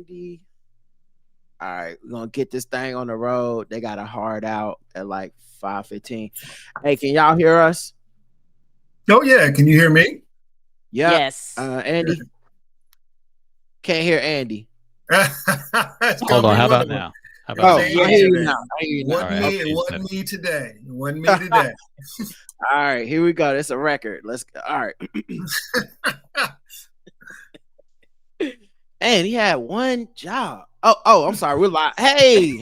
Andy. All right, we're gonna get this thing on the road. They got a hard out at like 5:15. Hey, can y'all hear us? Oh yeah, can you hear me? Yeah. Yes. Andy. Can't hear Andy. Hold on. How about now? How about Oh, now? I hear you now. It wasn't me today. It wasn't me today. All right, here we go. It's a record. Let's go. All right. And he had one job. Oh, I'm sorry. We're live. Hey.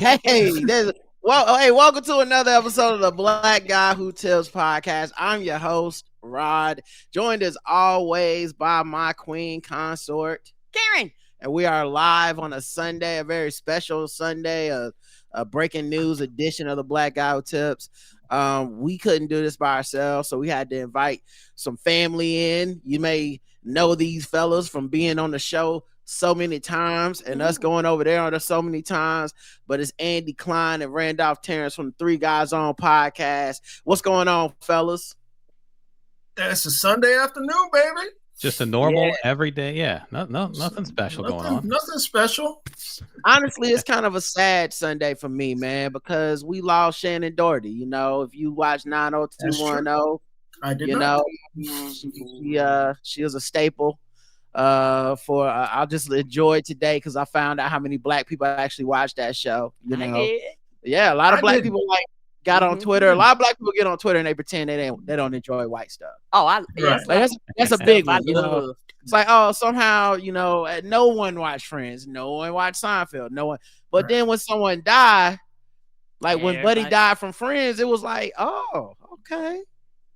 Welcome to another episode of the Black Guy Who Tells podcast. I'm your host, Rod, joined as always by my queen consort, Karen. And we are live on a Sunday, a very special Sunday, a breaking news edition of the Black Guy Who Tips. We couldn't do this by ourselves, so we had to invite some family in. You may know these fellas from being on the show so many times and us going over there on it so many times, but it's Andy Klein and Randolph Terrence from the Three Guys On podcast. What's going on, fellas? It's a Sunday afternoon, baby. Just a normal everyday, nothing special going on. Nothing special. Honestly, it's kind of a sad Sunday for me, man, because we lost Shannon Doherty. You know, if you watch 90210, I did not. She was a staple. I'll just enjoy today because I found out how many black people actually watched that show. You know, a lot of black people got on Twitter. A lot of black people get on Twitter and they pretend they don't enjoy white stuff. That's a big one. You know, it's like, oh, somehow, you know, no one watched Friends, no one watched Seinfeld, no one. But then when someone died, like when Buddy died from Friends, it was like, oh, okay.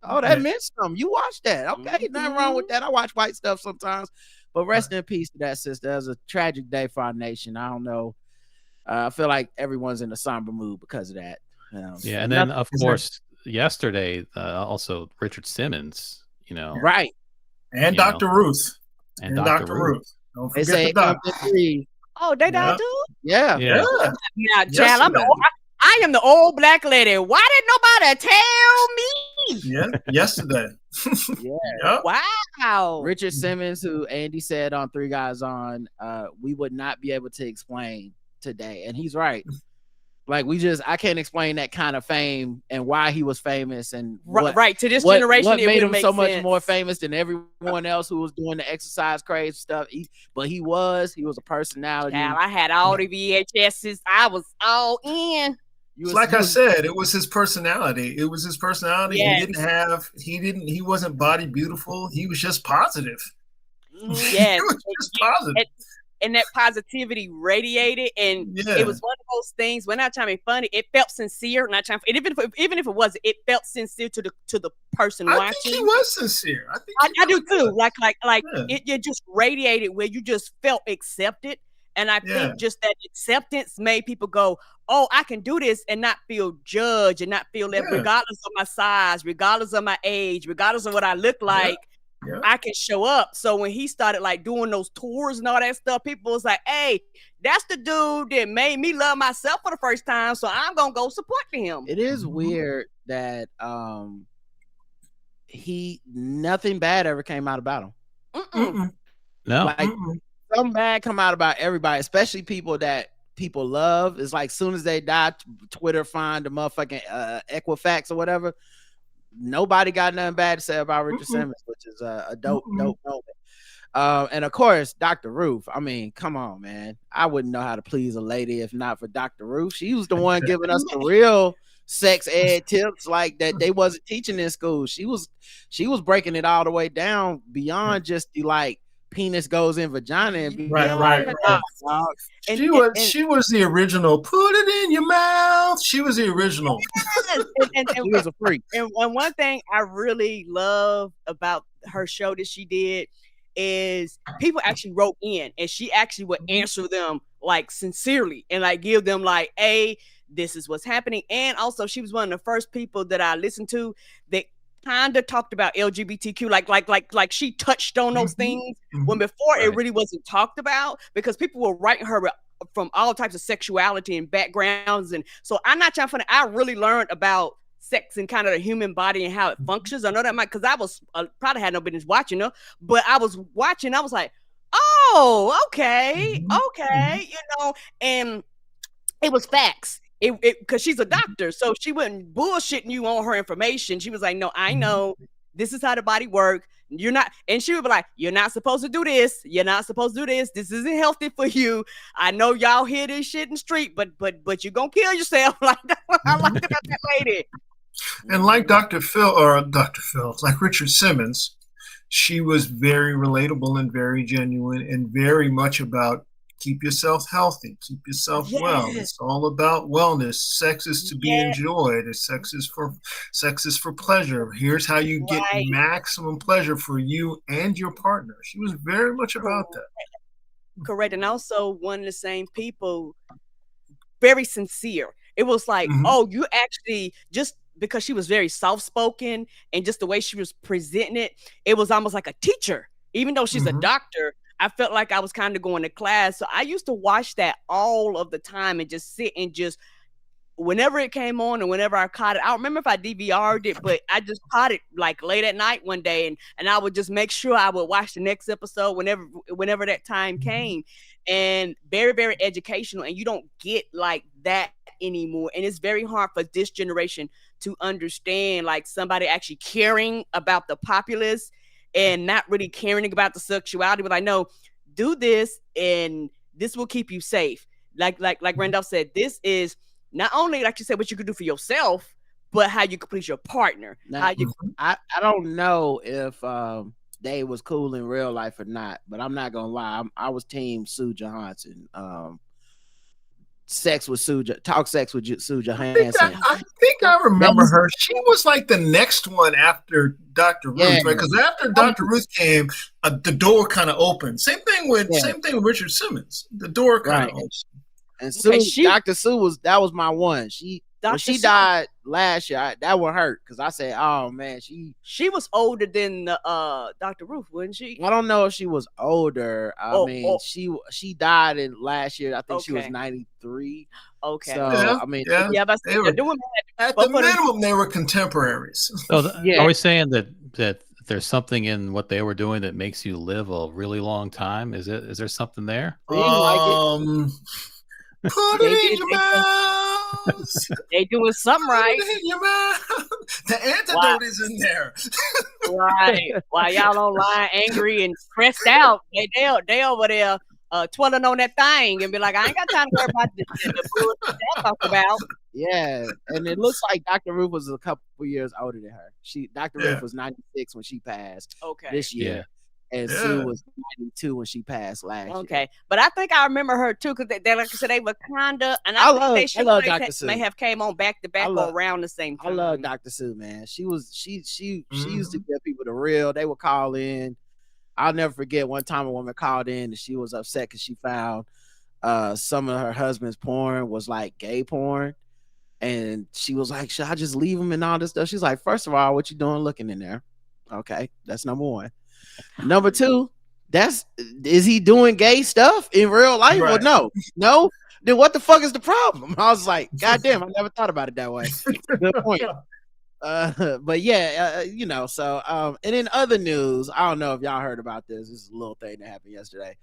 Oh, that meant something. You watched that. Okay, nothing wrong with that. I watch white stuff sometimes. But rest in peace to that sister. That was a tragic day for our nation. I don't know. I feel like everyone's in a somber mood because of that. And then, of course, yesterday, also Richard Simmons, you know. Right. And Dr. Ruth. And Dr. Ruth. Don't forget the doctor. Oh, they died too? Yeah. Now, child, I am the old black lady. Why didn't nobody tell me? Yeah, yesterday. Wow. Richard Simmons, who Andy said on Three Guys On, we would not be able to explain today. And he's right. Like I can't explain that kind of fame and why he was famous and to this generation. What made him so much sense. more famous than everyone else who was doing the exercise craze stuff. But he was a personality. Now, I had all the VHSs. I was all in. I said, it was his personality. It was his personality. Yes. He wasn't body beautiful. He was just positive. Yes. He was just positive. And that positivity radiated, and it was one of those things. We're not trying to be funny. It felt sincere. Not trying. Even if it wasn't, it felt sincere to the person watching. I think he was sincere. I do too. It just radiated where you just felt accepted, and I think just that acceptance made people go, "Oh, I can do this," and not feel judged and not feel that regardless of my size, regardless of my age, regardless of what I look like. I can show up. So when he started like doing those tours and all that stuff, people was like, hey, that's the dude that made me love myself for the first time. So I'm going to go support him. It is weird that nothing bad ever came out about him. No. Like something bad come out about everybody, especially people that people love. It's like soon as they die, Twitter find the motherfucking Equifax or whatever. Nobody got nothing bad to say about Richard Simmons, which is a dope moment. And of course, Dr. Ruth. I mean, come on, man. I wouldn't know how to please a lady if not for Dr. Ruth. She was the one giving us the real sex ed tips like that they wasn't teaching in school. She was breaking it all the way down beyond just the like penis goes in vagina and right. She was the original. Put it in your mouth. She was the original. and she was a freak. And one thing I really love about her show that she did is people actually wrote in and she actually would answer them like sincerely and like give them like, hey, this is what's happening. And also she was one of the first people that I listened to that kind of talked about LGBTQ, like she touched on those things when before it really wasn't talked about because people were writing her from all types of sexuality and backgrounds. And so I'm not trying to, I really learned about sex and kind of the human body and how it functions. I know that might, because I was probably had no business watching her, but I was watching, I was like, Oh, okay. Okay. You know, and it was facts. Because she's a doctor, so she wasn't bullshitting you on her information. She was like, no, I know this is how the body works. You're not, and she would be like, you're not supposed to do this. You're not supposed to do this. This isn't healthy for you. I know y'all hear this shit in the street, but you're gonna kill yourself. Like I like about that lady. And like Dr. Phil, like Richard Simmons, she was very relatable and very genuine and very much about keep yourself healthy, keep yourself well. It's all about wellness. Sex is to be enjoyed. Sex is for pleasure. Here's how you get maximum pleasure for you and your partner. She was very much about that. Correct. And also one of the same people, very sincere. It was like, oh, you actually, just because she was very soft-spoken and just the way she was presenting it was almost like a teacher. Even though she's a doctor, I felt like I was kind of going to class. So I used to watch that all of the time and just sit and just, whenever it came on and whenever I caught it, I don't remember if I DVR'd it, but I just caught it like late at night one day, and I would just make sure I would watch the next episode whenever that time came. And very, very educational, and you don't get like that anymore. And it's very hard for this generation to understand, like, somebody actually caring about the populace and not really caring about the sexuality, but I know, do this and this will keep you safe. Like Randolph said, this is not only, like you said, what you could do for yourself, but how you could please your partner. Now, I don't know if they was cool in real life or not, but I'm not gonna lie, I was team Sue Johansson. Talk sex with Sue Johansson. I think I remember her. She was like the next one after Dr. Ruth, right? Because after Dr. Ruth came, the door kind of opened. Same thing with Richard Simmons. The door kind of opened. And Dr. Sue was my one. When she died last year, that one hurt because I said, "Oh man, she was older than Dr. Ruth, wasn't she?" I don't know if she was older. She died in last year. I think she was 93. Okay. So at the minimum, they were contemporaries. So are we saying that there's something in what they were doing that makes you live a really long time? Is there something there? Put it in your mouth. They doing something right. Put it in your mouth. The antidote is in there. Right. While y'all online angry and stressed out, they over there twirling on that thing and be like, I ain't got time to worry about the bullshit they talk about. Yeah, and it looks like Dr. Ruth was a couple years older than her. Dr. Ruth was 96 when she passed. This year. Yeah. And Sue was 92 when she passed last year. Okay, but I think I remember her too because they like I said, they were kinda, and I love Dr. Sue. May have came on back to back or around the same time. I love Dr. Sue, man. She used to give people the real. They would call in. I'll never forget one time a woman called in and she was upset because she found some of her husband's porn was like gay porn, and she was like, "Should I just leave him and all this stuff?" She's like, "First of all, what you doing looking in there?" Okay, that's number one. Number two, is he doing gay stuff in real life or no? Then what the fuck is the problem? I was like, God damn, I never thought about it that way. Good point. But yeah, so and in other news, I don't know if y'all heard about this. This is a little thing that happened yesterday.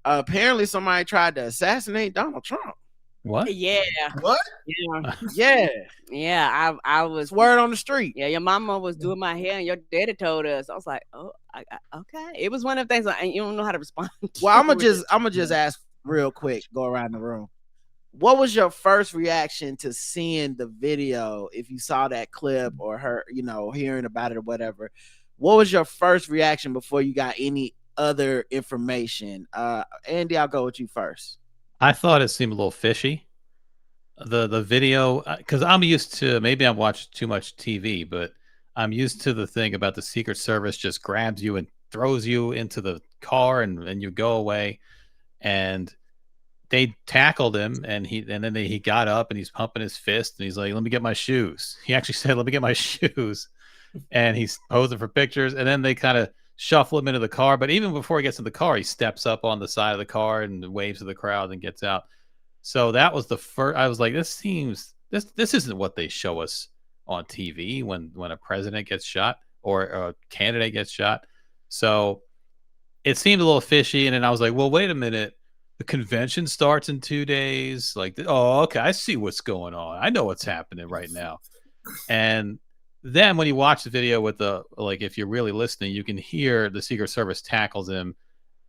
Apparently somebody tried to assassinate Donald Trump. What? Yeah. What? Yeah. I was word on the street. Yeah, your mama was doing my hair and your daddy told us. I was like, oh, okay. It was one of the things you don't know how to respond to. Well, I'm gonna just ask real quick, go around the room. What was your first reaction to seeing the video? If you saw that clip or hearing about it or whatever, what was your first reaction before you got any other information? Andy, I'll go with you first. I thought it seemed a little fishy. The video, because I'm used to, maybe I'm watching too much TV, but I'm used to the thing about the Secret Service just grabs you and throws you into the car and you go away. And they tackled him and then he got up and he's pumping his fist and he's like, "Let me get my shoes." He actually said, "Let me get my shoes." And he's posing for pictures, and then they kind of shuffle him into the car. But even before he gets in the car, he steps up on the side of the car and waves to the crowd and gets out. So that was the first. I was like, this isn't what they show us on TV when a president gets shot or a candidate gets shot. So it seemed a little fishy. And then I was like, well, wait a minute. The convention starts in 2 days. Like, oh, okay, I see what's going on. I know what's happening right now. And then when you watch the video with if you're really listening, you can hear the Secret Service tackles him.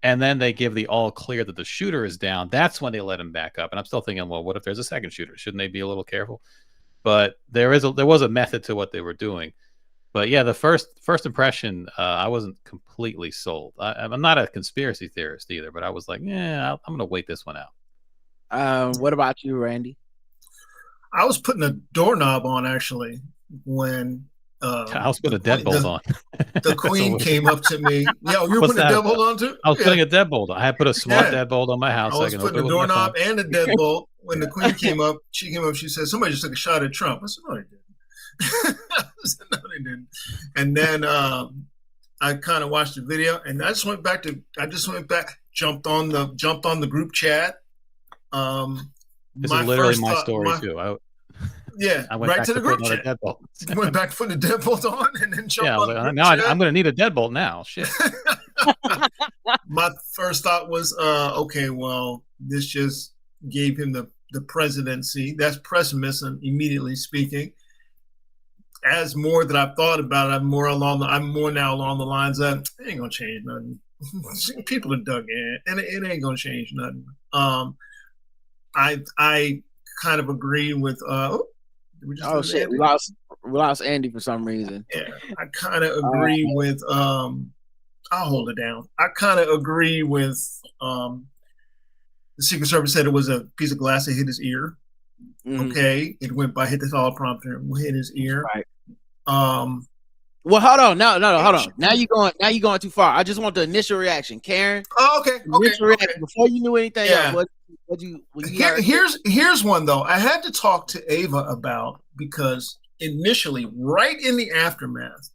And then they give the all clear that the shooter is down. That's when they let him back up. And I'm still thinking, well, what if there's a second shooter? Shouldn't they be a little careful? But there was a method to what they were doing. But yeah, the first impression, I wasn't completely sold. I'm not a conspiracy theorist either, but I was like, yeah, I'm going to wait this one out. What about you, Randy? I was putting a doorknob on actually when I was putting a deadbolt on. The queen came up to me. Yeah, you were putting a deadbolt on too? I was putting a deadbolt. I had put a smart deadbolt on my house. I was putting a doorknob and a deadbolt. When the queen came up, she said, somebody just took a shot at Trump. I said, no, they didn't. I said, no, they didn't. And then I kind of watched the video, and I just went back, jumped on the group chat. This is literally my story too. I went right to the group chat. Went back to put the deadbolt on and then jumped on the group chat. I'm going to need a deadbolt now. Shit. My first thought was, okay, well, this just gave him the presidency. That's pessimism, immediately speaking. As more that I've thought about it, I'm more now along the lines of, it ain't going to change nothing. People are dug in, and it ain't going to change nothing. I kind of agree with we lost Andy for some reason. Yeah, I kind of agree with I'll hold it down. I kind of agree with the Secret Service said it was a piece of glass that hit his ear. Mm-hmm. Okay, it went by, hit the teleprompter, hit his ear. Right. Well, hold on. No, hold on. Now you're going too far. I just want the initial reaction, Karen. Oh, okay. Initial reaction before you knew anything else. Here's one though. I had to talk to Ava about, because initially, right in the aftermath,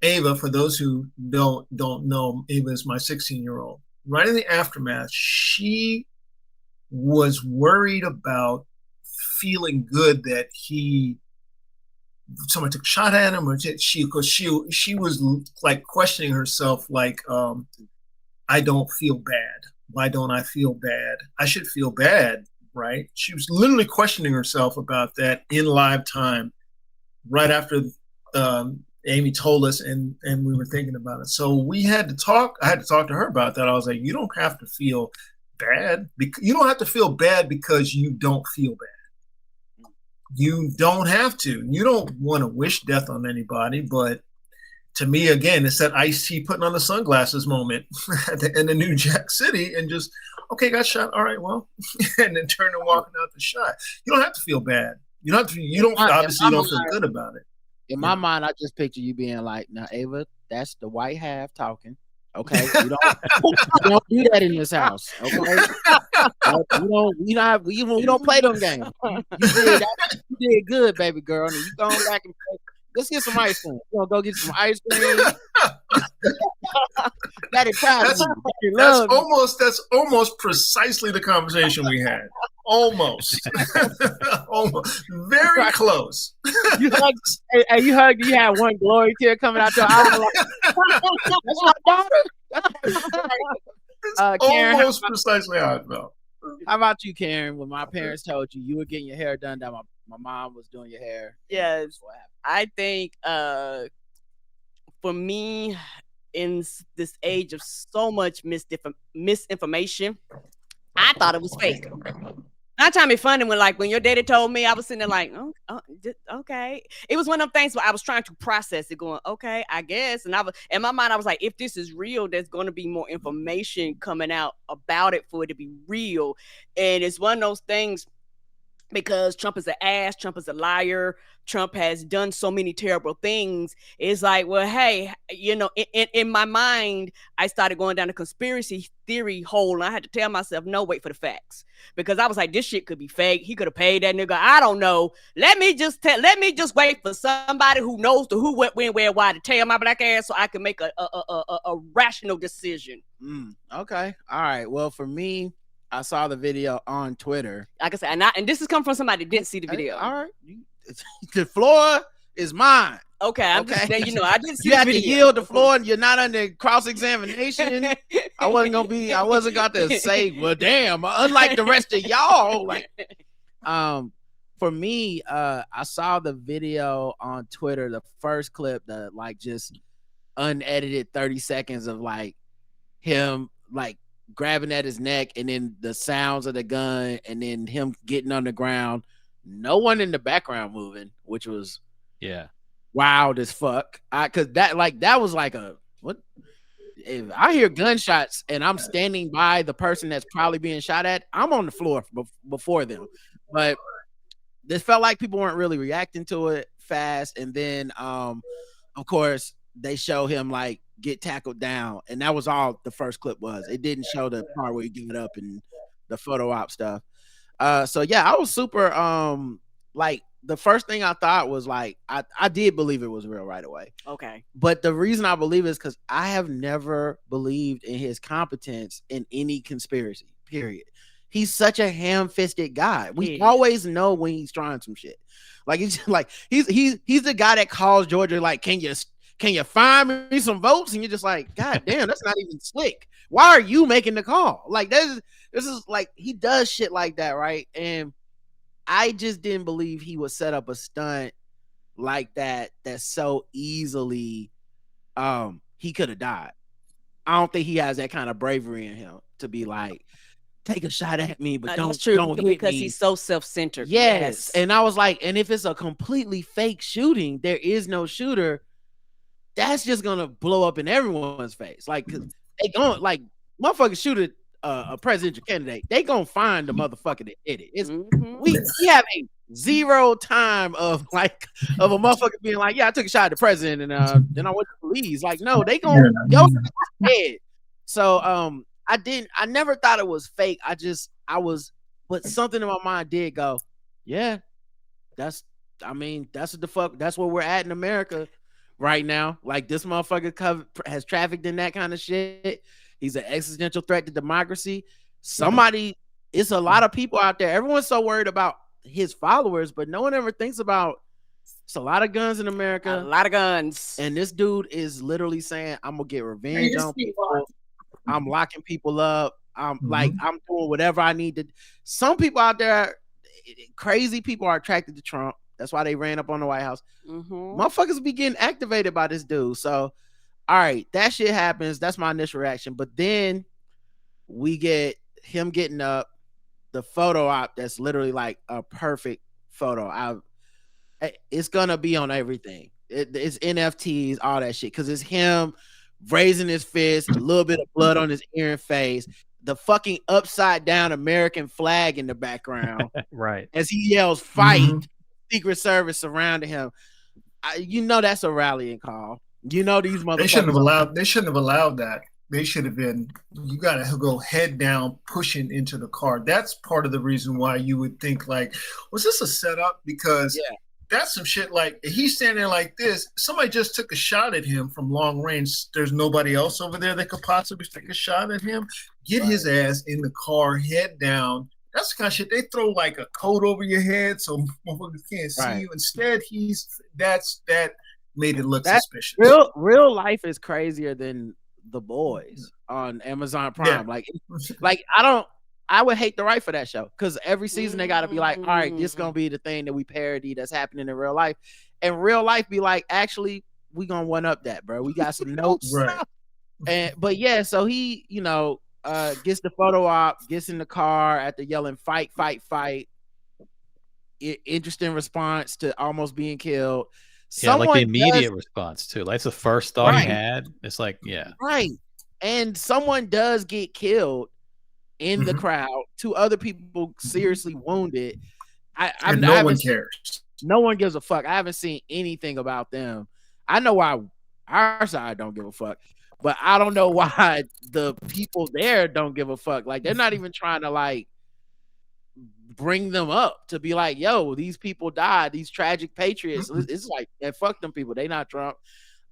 Ava, for those who don't know, Ava is my 16-year-old. Right in the aftermath, she was worried about feeling good that someone took a shot at him, or she was like questioning herself, like, I don't feel bad. Why don't I feel bad? I should feel bad, right? She was literally questioning herself about that in live time, right after Amy told us, and we were thinking about it. So we had to talk. I had to talk to her about that. I was like, you don't have to feel bad. You don't have to feel bad because you don't feel bad. You don't have to. You don't want to wish death on anybody, but to me, again, it's that Ice-T putting on the sunglasses moment in the New Jack City, and just, okay, got shot. All right, well, and then turn and walking out the shot. You don't have to feel bad. You don't obviously don't feel good about it. In my mind, I just picture you being like, now, Ava, that's the white half talking. Okay, you don't do that in this house. Okay, we don't play them games. You did good, baby girl. And you go back and play. Let's get some ice cream. We're gonna go get some ice cream. That's almost precisely the conversation we had. Almost. Almost. Very close. You hugged. You had one glory tear coming out your eye. That's my daughter. Karen, almost precisely how I felt. How about you, Karen? When my parents told you were getting your hair done, that my mom was doing your hair. Yes. I think for me, in this age of so much misinformation, I thought it was fake. Not trying to be funny when your daddy told me, I was sitting there like, okay. It was one of them things where I was trying to process it, going, okay, I guess. And in my mind, I was like, if this is real, there's going to be more information coming out about it for it to be real. And it's one of those things, because Trump is an ass, Trump is a liar, Trump has done so many terrible things. It's like, well, hey, in my mind, I started going down a conspiracy theory hole, and I had to tell myself, no, wait for the facts, because I was like, this shit could be fake. He could have paid that nigga. I don't know. Let me just wait for somebody who knows the who, what, when, where, why to tell my black ass, so I can make a rational decision. Okay, all right. Well, for me, I saw the video on Twitter. Like I said, and this has come from somebody that didn't see the video. All right. The floor is mine. Okay, I'm just saying, I didn't see you the have video. to yield the floor, and you're not under cross-examination. I wasn't got to say, well, damn. Unlike the rest of y'all, like, for me, I saw the video on Twitter, the first clip, the like just unedited 30 seconds of like him like grabbing at his neck, and then the sounds of the gun, and then him getting on the ground. No one in the background moving, which was wild as fuck. Cause that was like what if I hear gunshots and I'm standing by the person that's probably being shot at, I'm on the floor before them. But this felt like people weren't really reacting to it fast. And then of course they show him like get tackled down, and that was all the first clip was. It didn't show the part where he gave it up and the photo op stuff. So yeah, I was super like the first thing I thought was like I did believe it was real right away. Okay. But the reason I believe it is because I have never believed in his competence in any conspiracy, period. He's such a ham-fisted guy. We always know when he's trying some shit. Like he's the guy that calls Georgia like, can you find me some votes? And you're just like, God damn, that's not even slick. Why are you making the call? Like this is like, he does shit like that, right? And I just didn't believe he would set up a stunt like that so easily he could have died. I don't think he has that kind of bravery in him to be like, take a shot at me, but don't hit because me. He's so self-centered. Yes. And I was like, and if it's a completely fake shooting, there is no shooter, that's just gonna blow up in everyone's face. Like, cause they going like motherfuckers shoot a presidential candidate, they gonna find the motherfucker that did it. It's we have a zero time of a motherfucker being like, yeah, I took a shot at the president and then I went to police. Like, no, they gonna go dead. So I never thought it was fake. But something in my mind did go, yeah, that's what the fuck, that's where we're at in America right now. Like, this motherfucker has trafficked in that kind of shit. He's an existential threat to democracy. It's a lot of people out there. Everyone's so worried about his followers, but no one ever thinks about it's a lot of guns in America. A lot of guns. And this dude is literally saying, I'm gonna get revenge on people. I'm locking people up. I'm doing whatever I need to. Some people out there, crazy people, are attracted to Trump. That's why they ran up on the White House. Motherfuckers be getting activated by this dude. So, all right, that shit happens. That's my initial reaction. But then we get him getting up, the photo op that's literally like a perfect photo. It's gonna be on everything. It's NFTs, all that shit, because it's him raising his fist, a little bit of blood on his ear and face, the fucking upside down American flag in the background, right? As he yells, "Fight!" Secret Service surrounding him. That's a rallying call. These motherfuckers. They shouldn't have allowed that. They should have been, you got to go head down, pushing into the car. That's part of the reason why you would think like, was this a setup? Because that's some shit. Like, he's standing there like this. Somebody just took a shot at him from long range. There's nobody else over there that could possibly take a shot at him. Get his ass in the car, head down. That's the kind of shit. They throw like a coat over your head so motherfuckers can't see you. Instead, that made it look suspicious. Real life is crazier than The Boys on Amazon Prime. I would hate to write for that show, because every season they got to be like, all right, this is going to be the thing that we parody that's happening in real life. And real life be like, actually, we going to one up that, bro. We got some notes. So he, gets the photo op, gets in the car after yelling, fight, fight, fight. Interesting response to almost being killed. Like the immediate response too. Like, it's the first thought he had. It's like, right. And someone does get killed in the crowd. 2 other people seriously wounded. No one cares. No one gives a fuck. I haven't seen anything about them. I know why our side don't give a fuck, but I don't know why the people there don't give a fuck. Like, they're not even trying to like bring them up to be like, yo, these people died, these tragic patriots. It's like, fuck them people, they not Trump.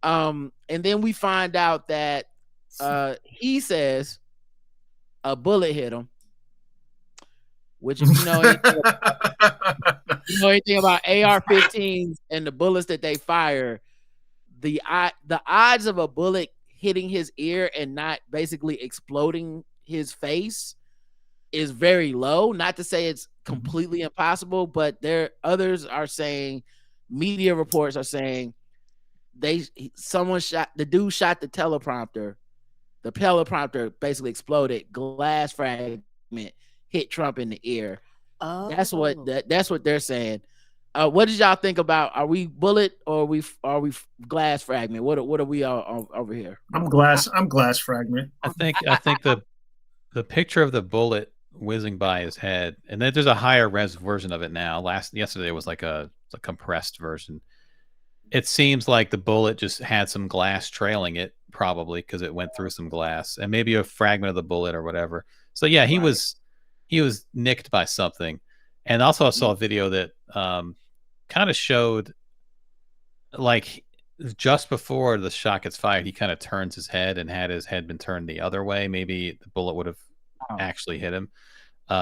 And then we find out that he says a bullet hit him, which, if you know anything about AR-15s and the bullets that they fire, the odds of a bullet hitting his ear and not basically exploding his face is very low. Not to say it's completely impossible, but others are saying, media reports are saying the dude shot the teleprompter. The teleprompter basically exploded. Glass fragment hit Trump in the ear. Oh. That's what they're saying. What did y'all think about? Are we bullet or are we glass fragment? What are we all over here? I'm glass fragment. I think the picture of the bullet whizzing by his head, and then there's a higher res version of it now. Yesterday was like a compressed version. It seems like the bullet just had some glass trailing it, probably because it went through some glass, and maybe a fragment of the bullet or whatever. So yeah, he was nicked by something. And also I saw a video that kind of showed, like, just before the shot gets fired, he kind of turns his head, and had his head been turned the other way, maybe the bullet would have actually hit him.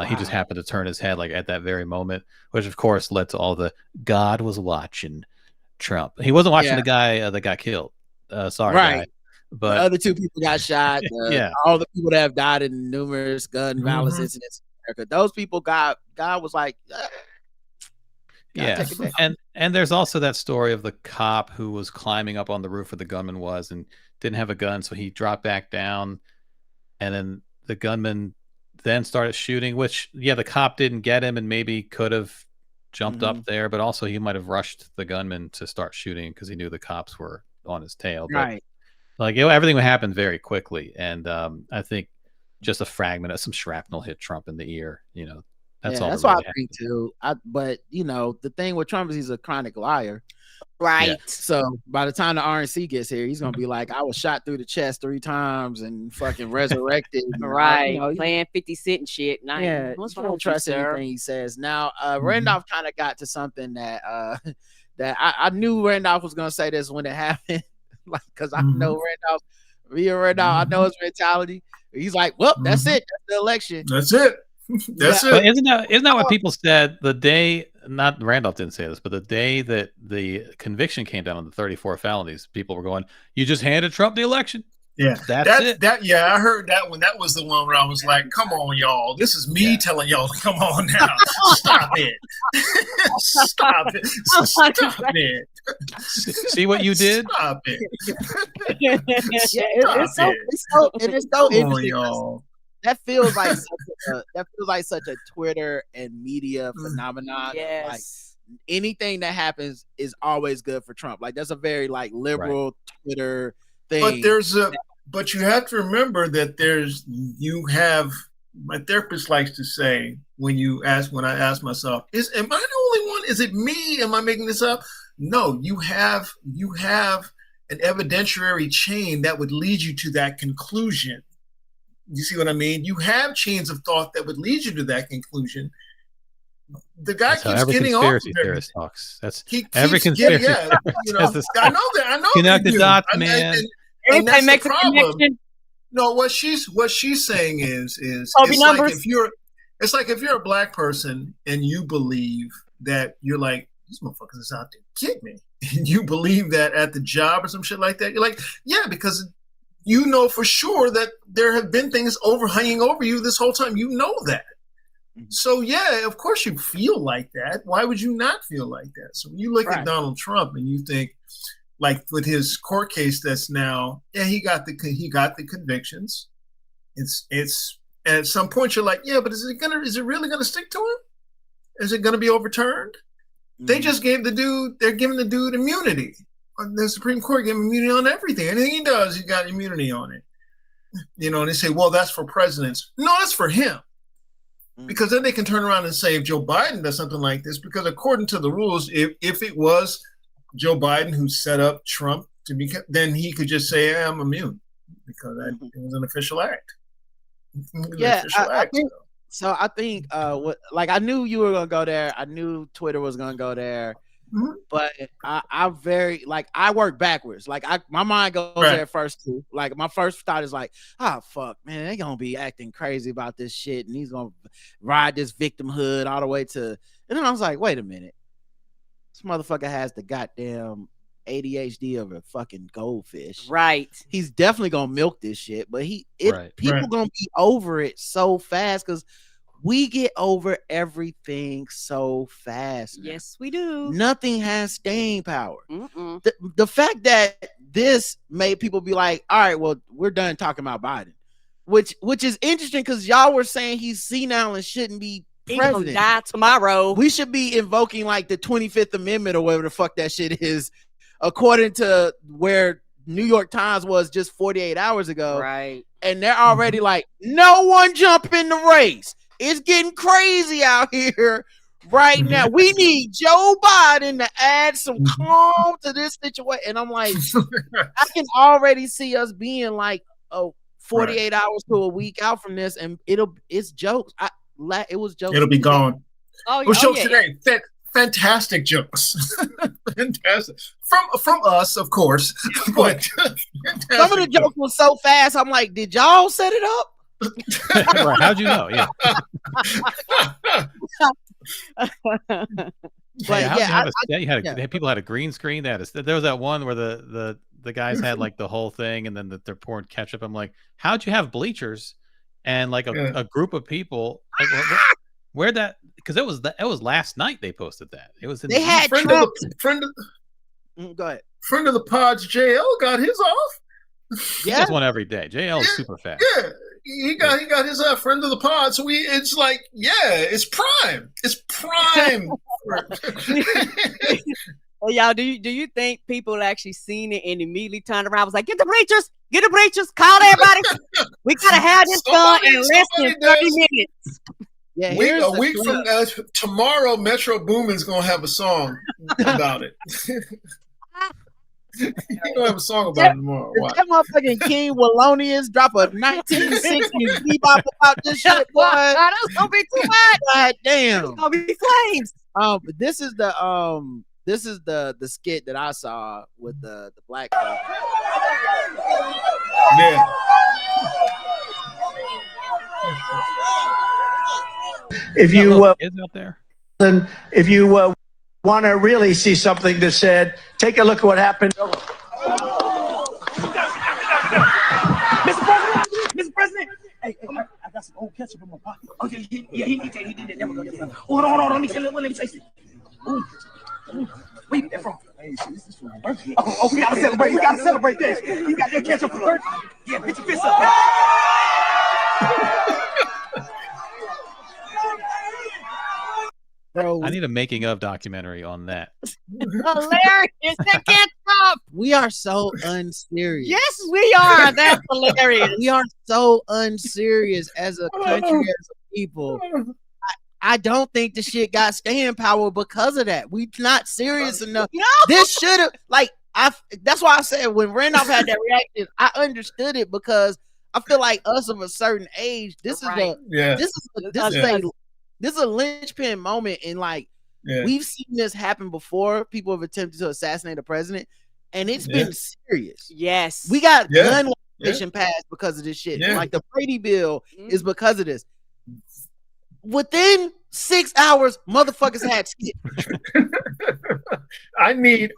He just happened to turn his head like at that very moment, which of course led to all the God was watching Trump. He wasn't watching the guy that got killed. Sorry, guy. But the other two people got shot. All the people that have died in numerous gun violence incidents in America, those people, God was like, yeah. And there's also that story of the cop who was climbing up on the roof where the gunman was and didn't have a gun, so he dropped back down, and then the gunman then started shooting, which the cop didn't get him and maybe could have jumped up there, but also he might have rushed the gunman to start shooting because he knew the cops were on his tail. But like, everything would happen very quickly, and I think just a fragment of some shrapnel hit Trump in the ear. That's all. That's what I think too. But the thing with Trump is he's a chronic liar. Right. Yeah. So by the time the RNC gets here, he's gonna be like, I was shot through the chest 3 times and fucking resurrected. Right. Playing 50 Cent and shit. Yeah. I don't trust anything he says. Now, Randolph kind of got to something that that I knew Randolph was gonna say this when it happened. Like, because I know Randolph, I know his mentality. He's like, well, that's it. That's the election. That's it. That's it. But isn't that what people said the day? Not Randolph didn't say this, but the day that the conviction came down on the 34 felonies, people were going, "You just handed Trump the election." Yeah, that's it. I heard that one. That was the one where I was like, "Come on, y'all! This is me telling y'all to come on now. Stop it! Stop it! Stop it! See what you did? Stop it! It's so interesting. Y'all. That feels like such a Twitter and media phenomenon. Yes. Like, anything that happens is always good for Trump. Like, that's a very liberal Twitter thing. But you have to remember that my therapist likes to say, when I ask myself, am I the only one? Is it me? Am I making this up? No, you have an evidentiary chain that would lead you to that conclusion. You see what I mean? You have chains of thought that would lead you to that conclusion. The guy keeps getting off. Conspiracy theorist talks. That's every conspiracy. I know that. I know. Connect the dots, man. And that's the problem. No, what she's saying is it's like if you're a black person and you believe that you're like, these motherfuckers is out there to get me, and you believe that at the job or some shit like that, you're like, yeah, because you know for sure that there have been things hanging over you this whole time. You know that. So, yeah, of course you feel like that. Why would you not feel like that? So when you look at Donald Trump and you think, like with his court case that's now, he got the convictions. It's at some point you're like, yeah, but is it really gonna stick to him? Is it gonna be overturned? They just they're giving the dude immunity. The Supreme Court gave him immunity on everything. Anything he does, he got immunity on it. And they say, well, that's for presidents. No, that's for him. Because then they can turn around and say, if Joe Biden does something like this, because according to the rules, if it was Joe Biden who set up Trump to be, then he could just say, I'm immune, because it was an official act. So I think I knew you were gonna go there. I knew Twitter was gonna go there. But I work backwards. Like my mind goes there first too. Like my first thought is like, fuck, man, they gonna be acting crazy about this shit, and he's gonna ride this victimhood all the way to. And then I was like, wait a minute, this motherfucker has the goddamn ADHD of a fucking goldfish. Right. He's definitely gonna milk this shit, but people gonna be over it so fast because we get over everything so fast now. Yes, we do. Nothing has staying power. The fact that this made people be like, all right, well, we're done talking about Biden, which is interesting because y'all were saying he's senile and shouldn't be president. He's gonna die tomorrow. We should be invoking like the 25th Amendment or whatever the fuck that shit is, according to where New York Times was just 48 hours ago. Right. And they're already like, no one jump in the race. It's getting crazy out here right now. We need Joe Biden to add some calm to this situation. And I'm like, I can already see us being like, 48 hours to a week out from this, and it's jokes. It was jokes. It'll be gone. Oh, jokes today. Fantastic jokes. Fantastic. From us, of course. But some of the jokes was so fast, I'm like, did y'all set it up? Right. How'd you know? Yeah. But people had a green screen. There was that one where the guys had like the whole thing, and then they're pouring ketchup. I'm like, how'd you have bleachers and like a group of people? Like, where that? Because it was last night they posted that. It was they had friend of go ahead. Friend of the pods, JL got his off. Yeah, he does one every day. JL is super fast. Yeah. He got his friend of the pod, so it's like, it's prime. It's prime. Well, y'all, do you think people actually seen it and immediately turned around, was like, get the bleachers, call everybody. We gotta have this done in less than 30 minutes. Yeah, a week from tomorrow, Metro Boomin's gonna have a song about it. He's gonna have a song about it tomorrow. That motherfucking King Wallonius drop a 1960s bebop about this shit, boy. That's gonna be too much. God damn. It's gonna be flames. But this is the skit that I saw with the black folk. Yeah. If you is out there, and if you want to really see something that's said, take a look at what happened. Mr. President, hey, I got some old ketchup in my pocket. Okay, yeah, he did that. Never go there. Hold on, let me taste it. Ooh. Where you get that from? Hey, this is from my birthday. Oh, we gotta celebrate this. You got that ketchup for birthday? Yeah, put your fist up. Bro, I need a making of documentary on that. Hilarious. That can't stop. We are so unserious. Yes, we are. That's hilarious. We are so unserious as a country, as a people. I don't think the shit got staying power because of that. We not serious enough. No. This should have that's why I said when Randolph had that reaction, I understood it because I feel like us of a certain age, this is a linchpin moment, and we've seen this happen before. People have attempted to assassinate a president, and it's been serious. Yes, we got gun legislation passed because of this shit. Like the Brady bill is because of this. Within 6 hours, motherfuckers had skit. I needed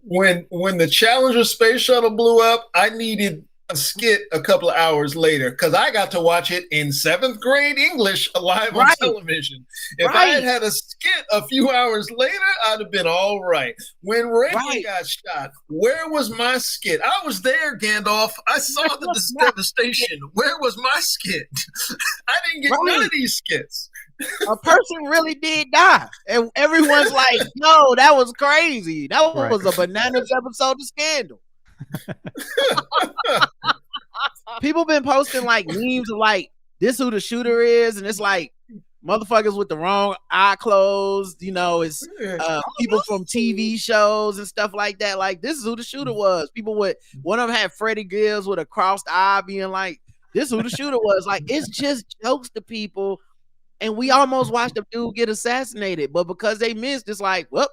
when the Challenger space shuttle blew up. I needed a skit a couple of hours later because I got to watch it in 7th grade English live on television. If I had had a skit a few hours later, I'd have been all right. When Reagan got shot, where was my skit? I was there, Gandalf. I saw the devastation. Where was my skit? I didn't get none of these skits. A person really did die, and everyone's like, "No, that was crazy. That was a bananas episode of Scandal." People been posting like memes of like this who the shooter is, and it's like motherfuckers with the wrong eye closed, it's people from TV shows and stuff like that. Like this is who the shooter was. People with one of them had Freddie Gibbs with a crossed eye being like, this is who the shooter was. Like it's just jokes to people, and we almost watched the dude get assassinated, but because they missed, it's like, well,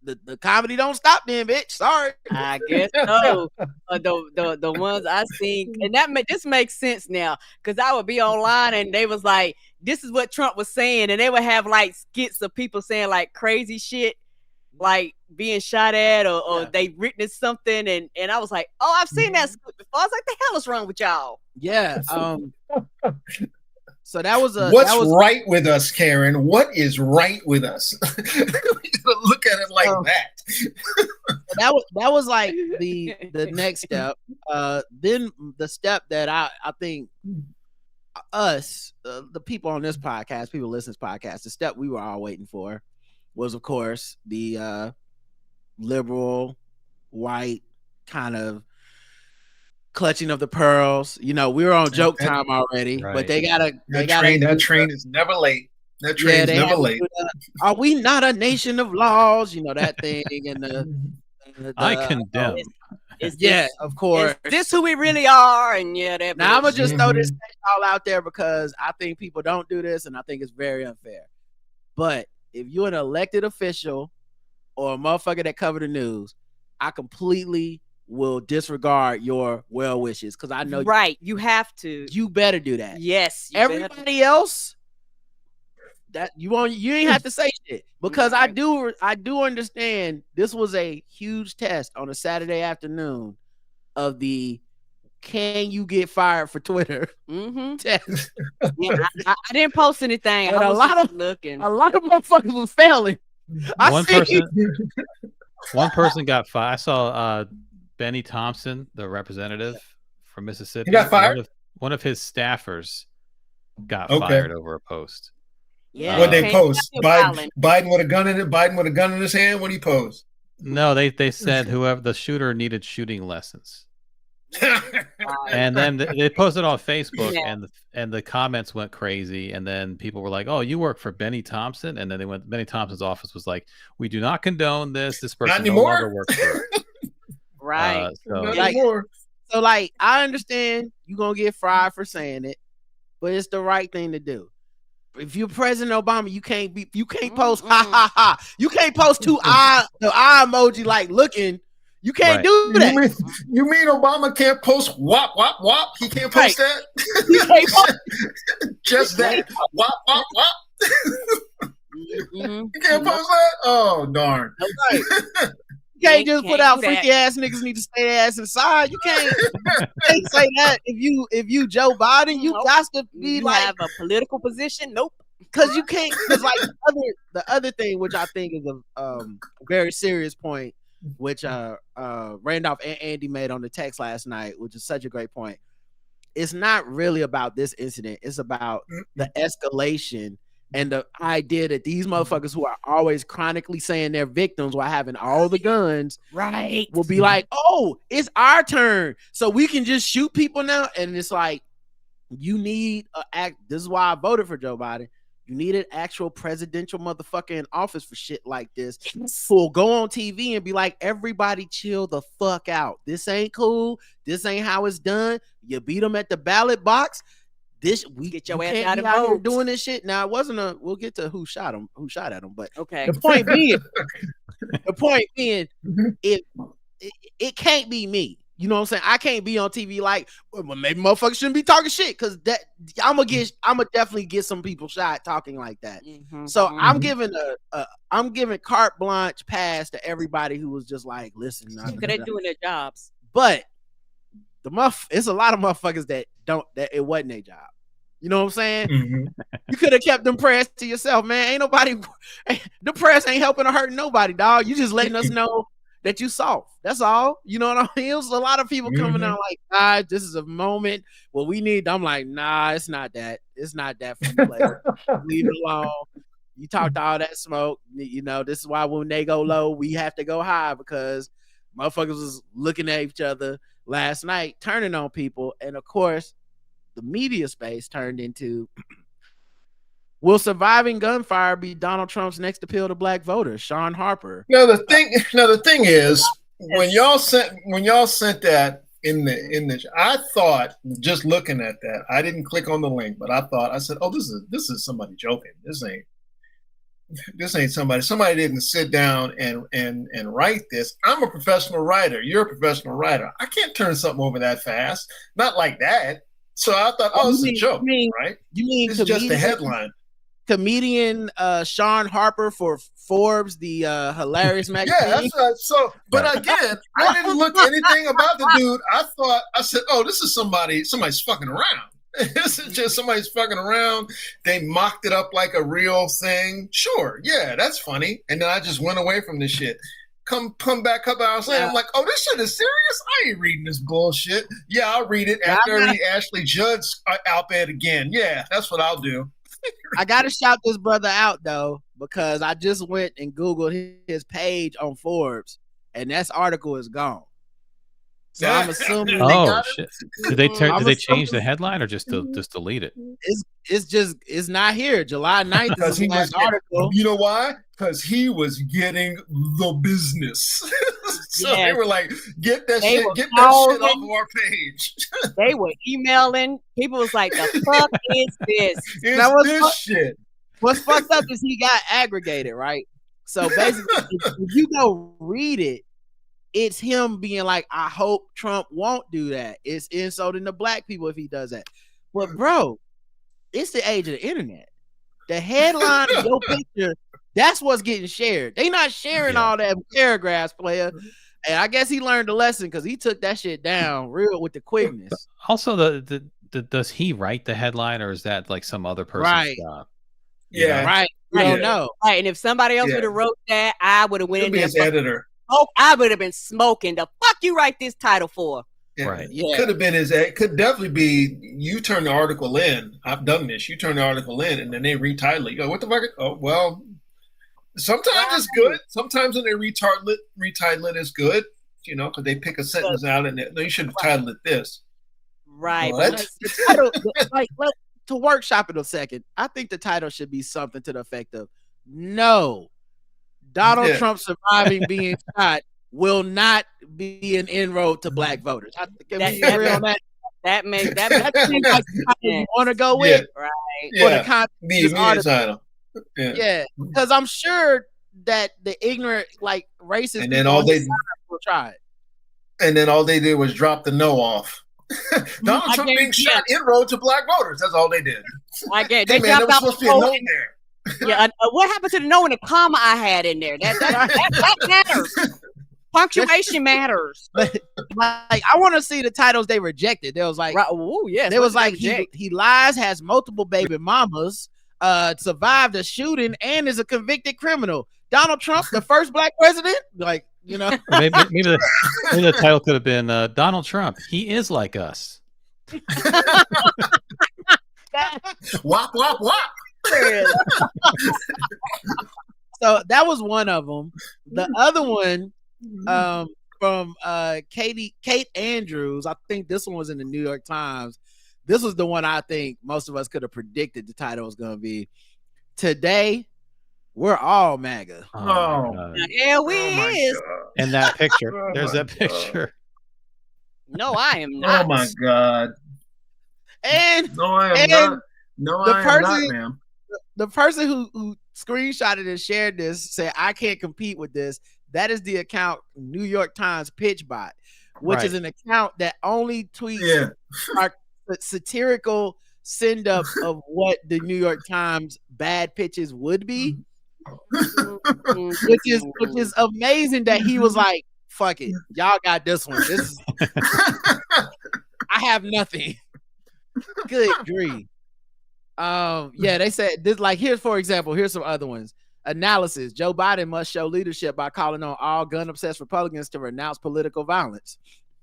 the comedy don't stop then, bitch. Sorry. I guess so. The ones I seen, and this makes sense now, because I would be online and they was like, this is what Trump was saying, and they would have like skits of people saying like crazy shit. like being shot at or they witnessed something and I was like, oh, I've seen that script before. I was like, the hell is wrong with y'all? Yeah. So that was right with us, Karen? What is right with us? Look at it like that. that was like the next step. Then the step that I think us, the people on this podcast, people listen to this podcast, the step we were all waiting for was, of course, the liberal, white kind of clutching of the pearls. You know, we were on joke time already, right. but that train is never late. That train's never late. Are we not a nation of laws? You know, that thing and the I condemn. Of course. Is this who we really are? And that. Now I'm gonna just throw this all out there because I think people don't do this, and I think it's very unfair. But if you're an elected official or a motherfucker that cover the news, I completely will disregard your well wishes because I know you have to. You better do that. Yes. Everybody else, that you ain't have to say shit because I do understand this was a huge test on a Saturday afternoon of the can you get fired for Twitter test. I didn't post anything. But a lot of motherfuckers was failing. One person got fired. I saw Benny Thompson, the representative from Mississippi. He got fired. One of his staffers got fired over a post. Yeah. What they post? Biden with a gun in it. Biden with a gun in his hand. What do you post? No, they said whoever the shooter needed shooting lessons. And then they posted on Facebook, and the comments went crazy. And then people were like, "Oh, you work for Benny Thompson?" And then they went. Benny Thompson's office was like, "We do not condone this. This person no longer works for us." Right. So I understand you're gonna get fried for saying it, but it's the right thing to do. If you're President Obama, you can't post ha ha ha. You can't post the eye emoji like looking. You can't do that. You mean Obama can't post wop wop wop? He can't post that. He can't post just that wop wop wop. You can't post that. Oh darn! You can't just put out freaky ass niggas need to stay their ass inside. You can't say that if you Joe Biden, you got to be have a political position. Nope. Because you can't. Because the other thing, which I think is a very serious point, which Randolph and Andy made on the text last night, which is such a great point. It's not really about this incident. It's about the escalation and the idea that these motherfuckers who are always chronically saying they're victims while having all the guns, will be like, oh, it's our turn. So we can just shoot people now. And it's like, you need this is why I voted for Joe Biden. You need an actual presidential motherfucker in office for shit like this who'll go on TV and be like, everybody chill the fuck out. This ain't cool. This ain't how it's done. You beat them at the ballot box. We get your ass out of here doing this shit. Now it wasn't we'll get to who shot at him, but okay. The point being, it can't be me. You know what I'm saying? I can't be on TV like, well, maybe motherfuckers shouldn't be talking shit because that I'm gonna definitely get some people shot talking like that. So I'm giving I'm giving carte blanche pass to everybody who was just like, listen, because they're doing their jobs. But it's a lot of motherfuckers that it wasn't their job. You know what I'm saying? You could have kept them prayers to yourself, man. Ain't nobody, the prayers ain't helping or hurting nobody, dog. You just letting us know that you soft. That's all. You know what I mean? It was a lot of people coming out like, nah, this is a moment where we need. I'm like, nah, it's not that. It's not that for you, player. Leave it alone. You talked all that smoke. You know, this is why when they go low, we have to go high because motherfuckers was looking at each other last night, turning on people. And of course, the media space turned into, will surviving gunfire be Donald Trump's next appeal to black voters? Sean Harper. No, the thing is, when y'all sent that in the, I thought, just looking at that, I didn't click on the link, but I said, oh, this is somebody joking. This ain't somebody didn't sit down and write this. I'm a professional writer. You're a professional writer. I can't turn something over that fast. Not like that. So I thought, oh, this is a joke, right? You mean this is just a headline. comedian Sean Harper for Forbes, the hilarious magazine. Yeah, that's but again, I didn't look anything about the dude. I said, oh, this is somebody's fucking around. This is just somebody's fucking around. They mocked it up like a real thing. Sure, yeah, that's funny. And then I just went away from this shit. Come back up hours later, I'm like, oh, this shit is serious? I ain't reading this bullshit. Yeah, I'll read it after I read Ashley Judd's op-ed again. Yeah, that's what I'll do. I gotta shout this brother out though, because I just went and Googled his page on Forbes, and that article is gone. So I'm assuming. Oh shit! Did they change the headline or just delete it? It's not here. July 9th is the last article. You know why? Because he was getting the business. So they were like, get that shit off of our page. They were emailing. People was like, the fuck is this? Shit. What's fucked up is he got aggregated, right? So basically, if you go read it, it's him being like, I hope Trump won't do that. It's insulting the black people if he does that. But bro, it's the age of the internet. The headline of your picture, that's what's getting shared. They not sharing all that paragraphs, player. And I guess he learned a lesson because he took that shit down real with the quickness. Also, does he write the headline or is that like some other person's job? Yeah, right. I don't know. Right, and if somebody else would have wrote that, I would have went in there. His editor. Oh, I would have been smoking. The fuck you write this title for? Yeah. Right. Yeah. Could have been could definitely be you turn the article in. I've done this. You turn the article in and then they retitle it. You go, what the fuck? Oh, well, sometimes it's good. Sometimes when they retitle it is good, you know, because they pick a sentence out and you should have titled it this. Right. But the title, to workshop it a second, I think the title should be something to the effect of, no, Donald Trump surviving being shot will not be an inroad to black voters. Can we agree on that? That seems like you want to go with, right? For the content title. Yeah, because I'm sure that the ignorant, like racist, and then all they will try it. And then all they did was drop the no off. Donald Trump being shot inroad to black voters. That's all they did. They there was supposed to be a no in there. Yeah, what happened to the no and the comma I had in there? That matters. Punctuation matters. But like, I want to see the titles they rejected. There was like, there was like he lies, has multiple baby mamas, survived a shooting, and is a convicted criminal. Donald Trump, the first black president, like, you know. maybe the title could have been Donald Trump. He is like us. Wop wop wop. So that was one of them. The other one from Kate Andrews, I think this one was in the New York Times. This was the one I think most of us could have predicted the title was going to be. Today, we're all MAGA. Yeah, we is. And that picture. There's that picture. No, I am not. Oh my God. And no, I am not. No, I am not, ma'am. The person who screenshotted and shared this said, I can't compete with this. That is the account New York Times Pitch Bot, which is an account that only tweets our satirical send up of what the New York Times bad pitches would be. which is amazing that he was like, fuck it. Y'all got this one. This is I have nothing. Good grief. They said this, like, here's some other ones. Analysis: Joe Biden must show leadership by calling on all gun-obsessed Republicans to renounce political violence.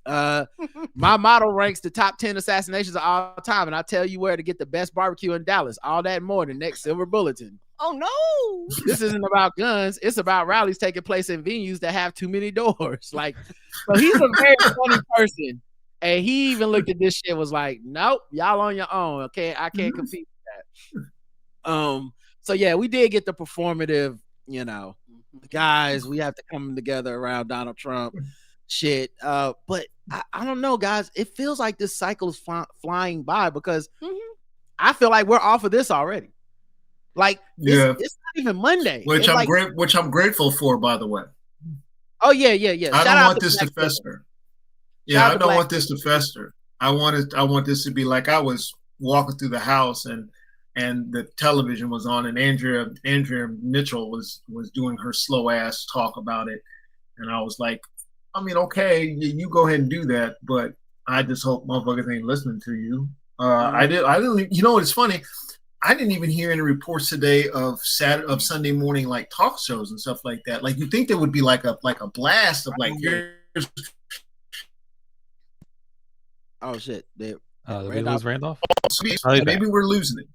My model ranks the top 10 assassinations of all time, and I'll tell you where to get the best barbecue in Dallas. All that and more, the next Silver Bulletin. Oh no! This isn't about guns. It's about rallies taking place in venues that have too many doors. Like, so he's a very funny person, and he even looked at this shit and was like, "Nope, y'all on your own. Okay, I can't compete with that." So yeah, we did get the performative, you know, guys, we have to come together around Donald Trump shit. But I don't know, guys. It feels like this cycle is flying by because I feel like we're off of this already. Like, it's not even Monday. Which I'm grateful for, by the way. Oh yeah. I don't want this to fester. Yeah, I don't want this to fester. I want this to be like I was walking through the house and and the television was on, and Andrea Mitchell was doing her slow ass talk about it, and I was like, I mean, okay, you go ahead and do that, but I just hope motherfuckers ain't listening to you. I didn't. You know, it's funny. I didn't even hear any reports today of Sunday morning like talk shows and stuff like that. Like, you think there would be like a blast of like, here's. Oh shit! Did we lose Randolph? Maybe we're losing it.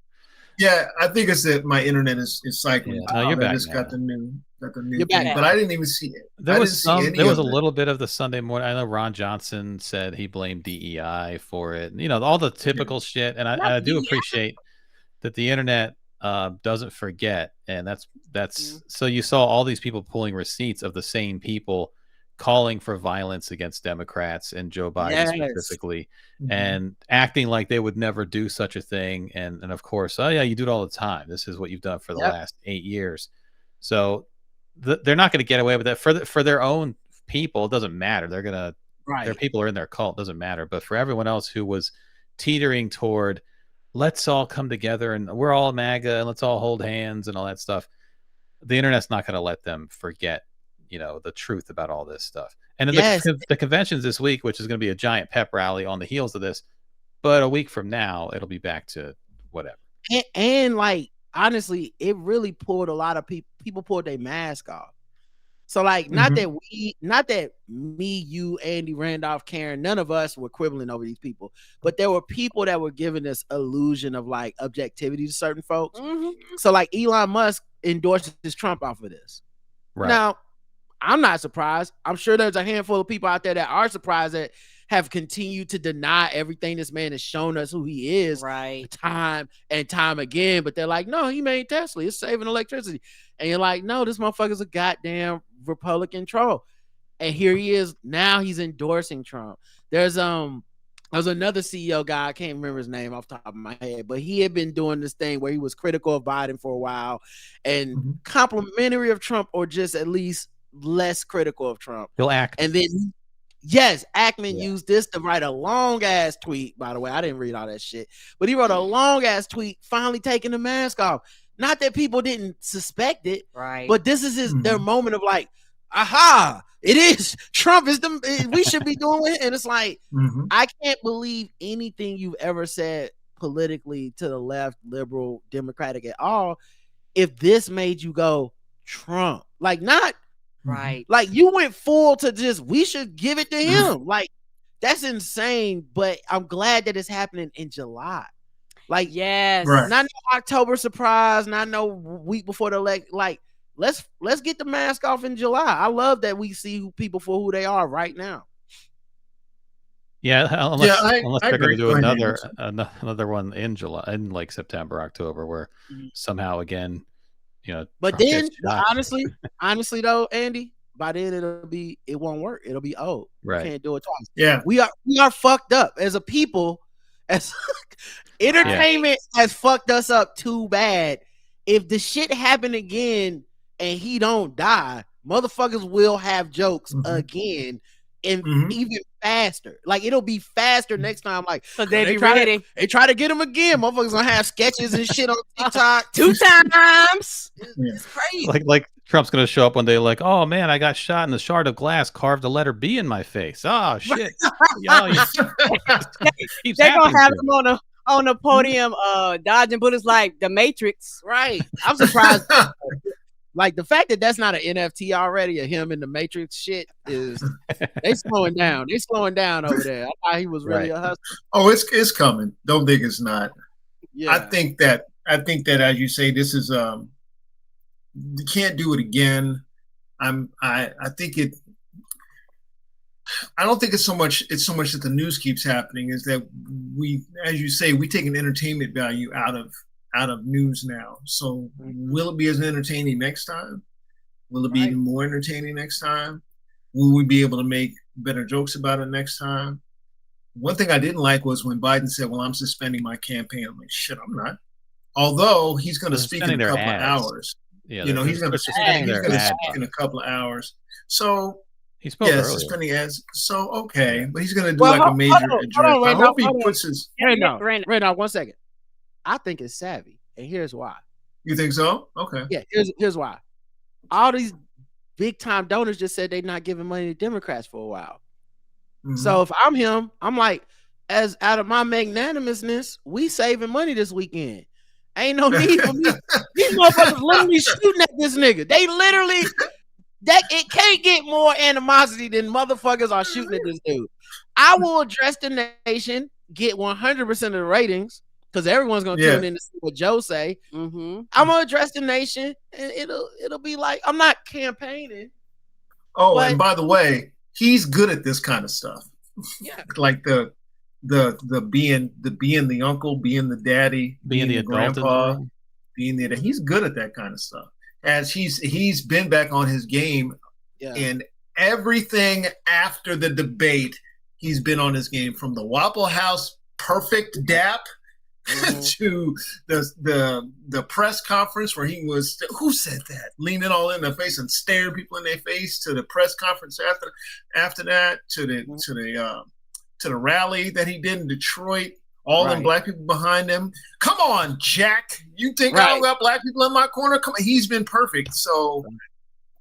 Yeah, I think it's that my internet is cycling. Yeah. No, you're back. Just got the new You're back. but I didn't even see it. There was a little bit of the Sunday morning. I know Ron Johnson said he blamed DEI for it. You know, all the typical shit. And I do appreciate that the internet doesn't forget. And that's so you saw all these people pulling receipts of the same people calling for violence against Democrats and Joe Biden specifically, and acting like they would never do such a thing. And of course, oh yeah, you do it all the time. This is what you've done for the last 8 years. So they're not going to get away with that for their own people. It doesn't matter. They're going to, their people are in their cult. It doesn't matter. But for everyone else who was teetering toward, let's all come together and we're all MAGA and let's all hold hands and all that stuff, the internet's not going to let them forget, you know, the truth about all this stuff. And then the conventions this week, which is going to be a giant pep rally on the heels of this, but a week from now it'll be back to whatever. And like, honestly, it really pulled a lot of people pulled their mask off. So like, not that me, you, Andy, Randolph, Karen, none of us were quibbling over these people, but there were people that were giving this illusion of like objectivity to certain folks. So like Elon Musk endorses Trump off of this. Now, I'm not surprised. I'm sure there's a handful of people out there that are surprised that have continued to deny everything this man has shown us who he is time and time again. But they're like, no, he made Tesla. It's saving electricity. And you're like, no, this motherfucker's a goddamn Republican troll. And here he is. Now he's endorsing Trump. There's another CEO guy. I can't remember his name off the top of my head, but he had been doing this thing where he was critical of Biden for a while and complimentary of Trump, or just at least less critical of Trump. He'll act. And then Ackman used this to write a long ass tweet. By the way, I didn't read all that shit, but he wrote a long ass tweet finally taking the mask off. Not that people didn't suspect it, but this is their moment of like, aha, it is Trump is we should be doing it. And it's like, I can't believe anything you've ever said politically to the left, liberal, Democratic at all, if this made you go Trump. Like, not like you went full to just, we should give it to him. Like, that's insane. But I'm glad that it's happening in July. Like, not no October surprise, not no week before the elect. Like, let's get the mask off in July. I love that we see people for who they are right now. Yeah, unless they're going to do another one in July, in like September, October, where somehow again, you know. But then, honestly though, Andy, by then it won't work. It'll be old. Right. You can't do it twice. Yeah, we are fucked up as a people. As entertainment has fucked us up too bad. If the shit happen again and he don't die, motherfuckers will have jokes again, and even faster. Like, it'll be faster next time. Like, so they try to get him again. Motherfuckers gonna have sketches and shit on TikTok 2 times. It's crazy. Like Trump's gonna show up one day like, oh man, I got shot and the shard of glass carved the letter B in my face. Oh shit. They're gonna have him on the podium dodging bullets like the Matrix. Right. I'm surprised. Like, the fact that that's not an NFT already of him in the Matrix shit is they slowing down. They slowing down over there. I thought he was really a hustler. Oh, it's coming. Don't think it's not. Yeah. I think that as you say, this is you can't do it again. I think it. I don't think it's so much that the news keeps happening, is that we, as you say, we take an entertainment value out of news now. So will it be as entertaining next time? Will it be even more entertaining next time? Will we be able to make better jokes about it next time? One thing I didn't like was when Biden said, well, I'm suspending my campaign. I'm like, shit, I'm not. Although he's going to speak in a couple of hours. Yeah, you know, he's going to speak in a couple of hours. So he spoke earlier. Suspending ads. So, okay. But he's going to do a major address. I hope he puts his... Randolph, 1 second. I think it's savvy. And here's why. You think so? Okay. Yeah, here's why. All these big time donors just said they're not giving money to Democrats for a while. So if I'm him, I'm like, as out of my magnanimousness, we saving money this weekend. Ain't no need for me. These motherfuckers literally shooting at this nigga. They literally, it can't get more animosity than motherfuckers are shooting at this dude. I will address the nation, get 100% of the ratings, because everyone's gonna tune in to see what Joe say. I'm gonna address the nation, and it'll be like, I'm not campaigning. Oh, and by the way, he's good at this kind of stuff. Yeah, like the being the uncle, being the daddy, being the grandpa, he's good at that kind of stuff. As he's been back on his game, and everything after the debate, he's been on his game, from the Waffle House perfect dap to the press conference where he was, who said that, leaning all in their face and staring people in their face, to the press conference after that, to the rally that he did in Detroit, all them black people behind him. Come on, Jack, you think I don't got black people in my corner? Come on, he's been perfect. So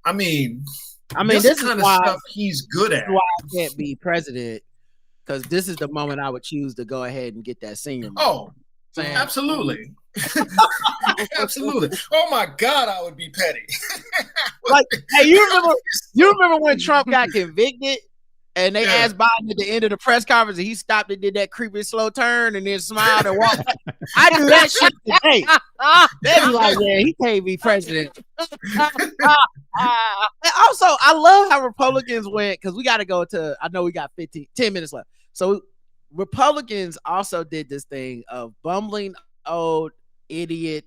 I mean this kind of stuff he's good at. Why I can't be president, because this is the moment I would choose to go ahead and get that senior money. Oh, absolutely. Absolutely. Oh my God, I would be petty. Like, hey, you remember when Trump got convicted and they asked Biden at the end of the press conference, and he stopped and did that creepy slow turn and then smiled and walked? I do that shit today. They'd be like, yeah, he can't be president. And also, I love how Republicans went, because we got to go to, I know we got 10 minutes left. So Republicans also did this thing of bumbling old idiot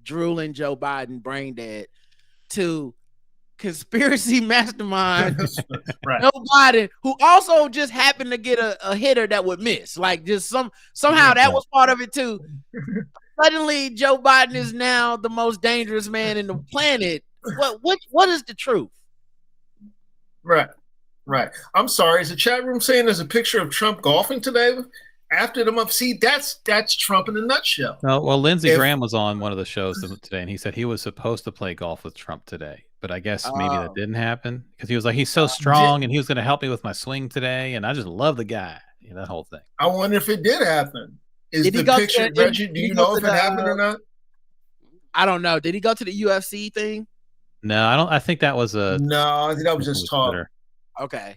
drooling Joe Biden brain dead to conspiracy mastermind Joe Biden, who also just happened to get a hitter that would miss. Like, just somehow that was part of it too. Suddenly Joe Biden is now the most dangerous man in the planet. What is the truth? Right. I'm sorry. Is the chat room saying there's a picture of Trump golfing today after them up? See, that's Trump in a nutshell. No, well, Lindsey Graham was on one of the shows today, and he said he was supposed to play golf with Trump today, but I guess maybe that didn't happen, because he was like, he's so strong, and he was going to help me with my swing today, and I just love the guy. That whole thing. I wonder if it did happen. Is the picture, Reggie? Do you know if it happened or not? I don't know. Did he go to the UFC thing? No, I don't. I think that was I think that was just talk. Okay.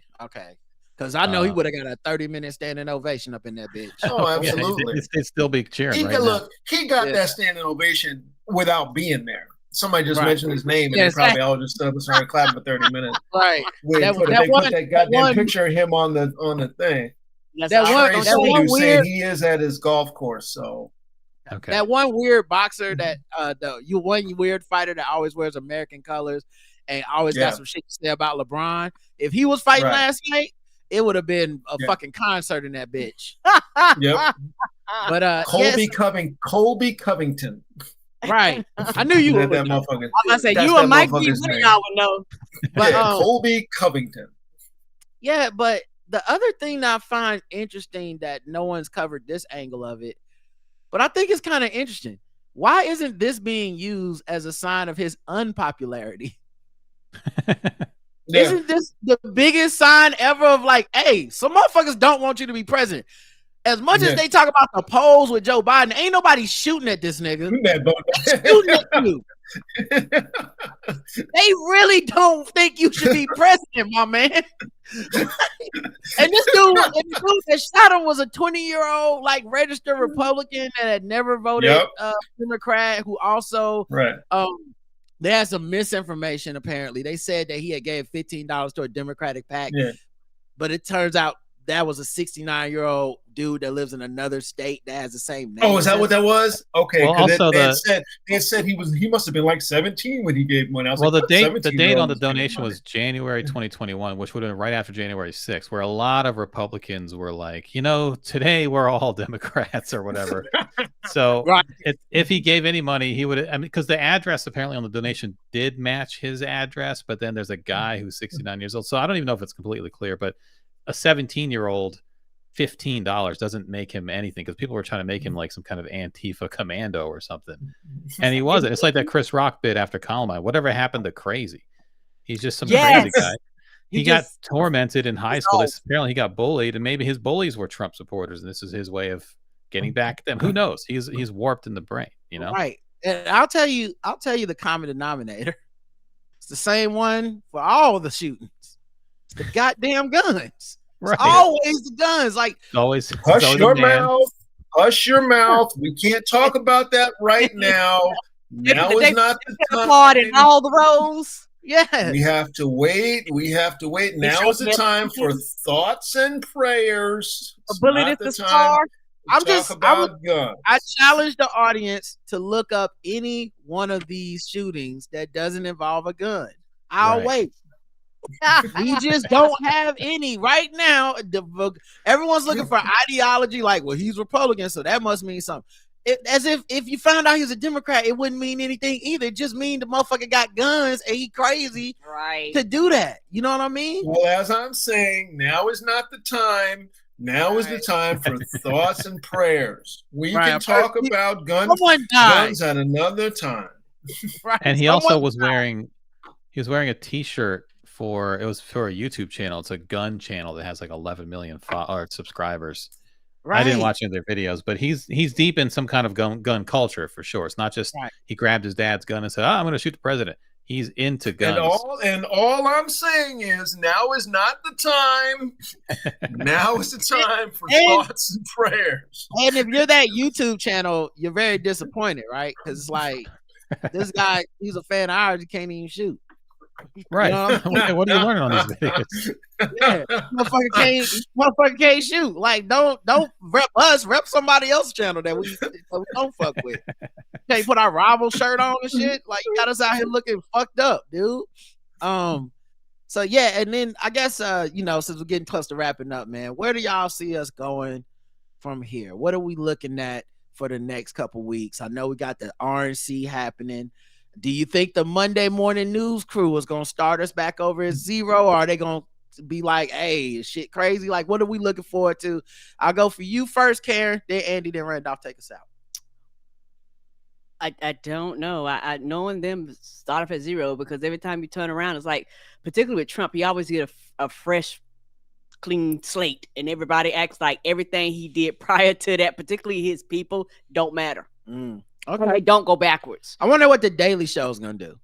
Because I know he would have got a 30-minute standing ovation up in that bitch. Oh, absolutely. He'd still be cheering. He got that standing ovation without being there. Somebody just mentioned his name, and they probably all just stood and started clapping for 30 minutes. Right. They put that goddamn picture of him on the thing. That one weird, he is at his golf course. So that one weird boxer that one weird fighter that always wears American colors and always got some shit to say about LeBron. If he was fighting last night, it would have been a fucking concert in that bitch. Yep. But Colby Covington. Right. I knew you would. I was gonna say you and Mike B. Y'all would know. But Colby Covington. Yeah, but the other thing that I find interesting that no one's covered this angle of it, but I think it's kind of interesting. Why isn't this being used as a sign of his unpopularity? Isn't this the biggest sign ever of like, hey, some motherfuckers don't want you to be president? As much as they talk about the polls with Joe Biden, ain't nobody shooting at this nigga. Shooting at you. They really don't think you should be president, my man. And this dude that shot him was a 20-year-old like registered Republican that had never voted Democrat, who also they had some misinformation. Apparently, they said that he had gave $15 to a Democratic PAC, but it turns out that was a 69-year-old dude that lives in another state that has the same name. Oh, is that what that was? Okay, well, also they said he must have been like 17 when he gave money. Well, the date on the donation was January 2021, which would have been right after January 6th, where a lot of Republicans were like, today we're all Democrats or whatever. So if he gave any money, he would. I mean, because the address apparently on the donation did match his address, but then there's a guy who's 69 years old. So I don't even know if it's completely clear, but a 17-year-old $15 doesn't make him anything, because people were trying to make him like some kind of Antifa commando or something, and he wasn't. It's like that Chris Rock bit after Columbine. Whatever happened to crazy? He's just some crazy guy. He got tormented in high school. Apparently, he got bullied, and maybe his bullies were Trump supporters, and this is his way of getting back at them. Who knows? He's warped in the brain, you know. Right. And I'll tell you the common denominator. It's the same one for all the shootings. It's the goddamn guns. Right. It's always the guns. Like always. Hush your mouth. Hush your mouth. We can't talk about that right now. Now is not the time. In all the roles. Yeah. We have to wait. Now is the time for thoughts and prayers. A bullet at the star. I challenge the audience to look up any one of these shootings that doesn't involve a gun. I'll wait. We just don't have any right now. Everyone's looking for ideology, like, well, he's Republican, so that must mean something. As if you found out he's a Democrat, it wouldn't mean anything either. It just mean the motherfucker got guns and he crazy to do that. You know what I mean? Well, as I'm saying, now is not the time. Now is the time for thoughts and prayers. We can talk about guns at another time. And he also was wearing a T-shirt for a YouTube channel. It's a gun channel that has like 11 million subscribers. Right. I didn't watch any of their videos, but he's deep in some kind of gun culture for sure. It's not just he grabbed his dad's gun and said, "I'm going to shoot the president." He's into guns. And all I'm saying is now is not the time. Now is the time for thoughts and prayers. And if you're that YouTube channel, you're very disappointed, right? Because it's like this guy, he's a fan of ours, he can't even shoot. Right. You know what are you learning on these videos? Yeah. Motherfucker can't shoot. Like, don't rep us, rep somebody else's channel that we don't fuck with. Can't put our rival shirt on and shit. Like, you got us out here looking fucked up, dude. So yeah, and then I guess since we're getting close to wrapping up, man, where do y'all see us going from here? What are we looking at for the next couple weeks? I know we got the RNC happening. Do you think the Monday morning news crew is going to start us back over at zero, or are they going to be like, hey, shit crazy? Like, what are we looking forward to? I'll go for you first, Karen, then Andy, then Randolph, take us out. I don't know. I knowing them start off at zero, because every time you turn around, it's like, particularly with Trump, you always get a fresh, clean slate, and everybody acts like everything he did prior to that, particularly his people, don't matter. Okay, don't go backwards. I wonder what the Daily Show is gonna do.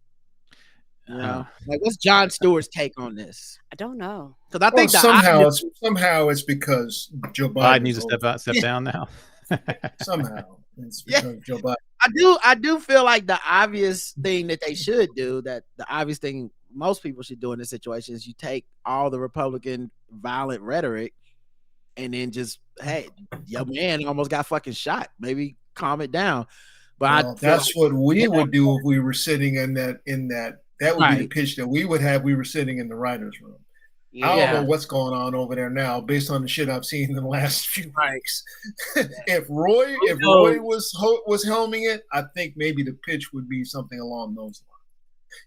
You know, like, what's Jon Stewart's take on this? I don't know, because I think somehow it's because Joe Biden needs to step down now. Somehow it's because Joe Biden. I do feel like the obvious thing that they should do, that the obvious thing most people should do in this situation, is you take all the Republican violent rhetoric and then just, hey, your man almost got fucking shot. Maybe calm it down. But that's what we would do if we were sitting in that. That would be the pitch that we would have. We were sitting in the writers' room. Yeah. I don't know what's going on over there now, based on the shit I've seen in the last few weeks. If Roy was helming it, I think maybe the pitch would be something along those lines.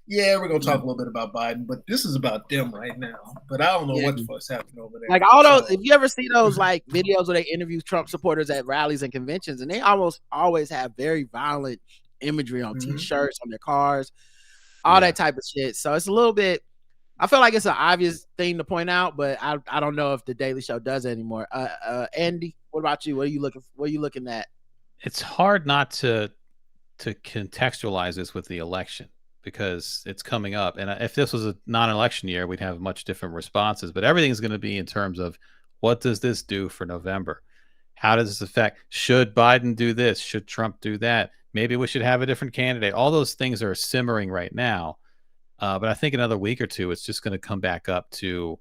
Yeah, we're gonna talk a little bit about Biden, but this is about them right now. But I don't know what the fuck's happening over there. Like, all those, if you ever see those like videos where they interview Trump supporters at rallies and conventions, and they almost always have very violent imagery on T-shirts, on their cars, all that type of shit. So it's a little bit. I feel like it's an obvious thing to point out, but I don't know if the Daily Show does it anymore. Andy, what about you? What are you looking at? It's hard not to contextualize this with the election, because it's coming up. And if this was a non-election year, we'd have much different responses. But everything's going to be in terms of, what does this do for November? How does this affect? Should Biden do this? Should Trump do that? Maybe we should have a different candidate. All those things are simmering right now. But I think another week or two, it's just going to come back up to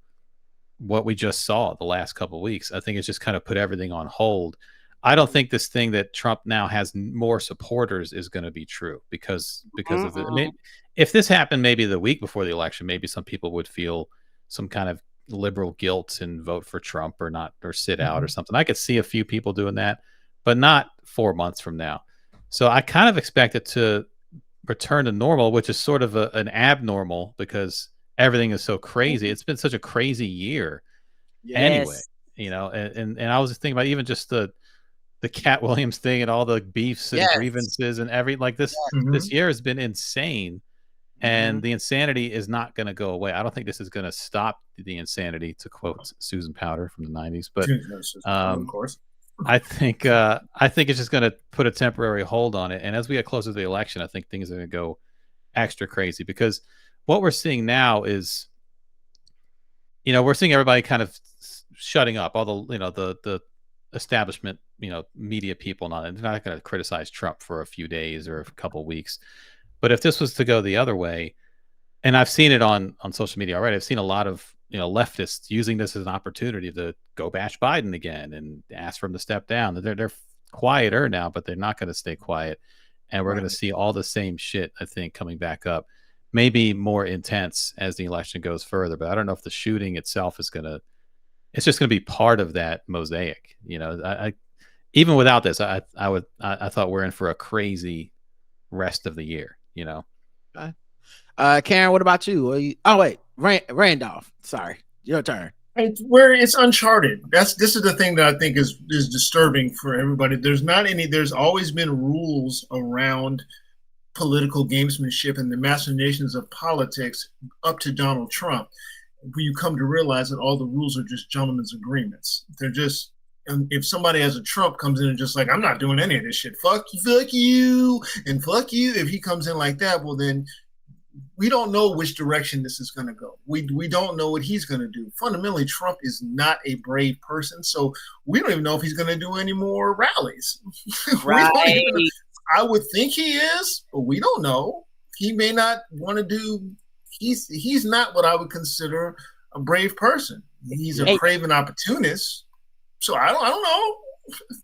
what we just saw the last couple of weeks. I think it's just kind of put everything on hold. I don't think this thing that Trump now has more supporters is going to be true, because of it. I mean, if this happened maybe the week before the election, maybe some people would feel some kind of liberal guilt and vote for Trump or not, or sit out or something. I could see a few people doing that, but not 4 months from now. So I kind of expect it to return to normal, which is sort of an abnormal, because everything is so crazy. It's been such a crazy year. Anyway, you know, and I was thinking about even just the Cat Williams thing and all the beefs and grievances and this year has been insane. And the insanity is not going to go away. I don't think this is going to stop the insanity, to quote Susan Powter from the 90s. But of course, I think it's just going to put a temporary hold on it. And as we get closer to the election, I think things are going to go extra crazy, because what we're seeing now is, you know, we're seeing everybody kind of shutting up, all the, you know, the establishment, you know, media people. They're not going to criticize Trump for a few days or a couple of weeks. But if this was to go the other way, and I've seen it on social media already, I've seen a lot of, you know, leftists using this as an opportunity to go bash Biden again and ask for him to step down. They're quieter now, but they're not going to stay quiet. And we're going to see all the same shit, I think, coming back up, maybe more intense as the election goes further. But I don't know if the shooting itself is it's just going to be part of that mosaic. You know, I even without this, I thought we're in for a crazy rest of the year. You know, Karen, what about you? Oh wait, Randolph. Sorry, your turn. It's uncharted. This is the thing that I think is disturbing for everybody. There's always been rules around political gamesmanship and the machinations of politics up to Donald Trump. Where you come to realize that all the rules are just gentlemen's agreements. They're just. And if somebody as a Trump comes in and just like, I'm not doing any of this shit, fuck you, and fuck you. If he comes in like that, well, then we don't know which direction this is going to go. We don't know what he's going to do. Fundamentally, Trump is not a brave person, so we don't even know if he's going to do any more rallies. Right. I would think he is, but we don't know. He may not want to do. He's not what I would consider a brave person. He's a craven opportunist. So I don't know.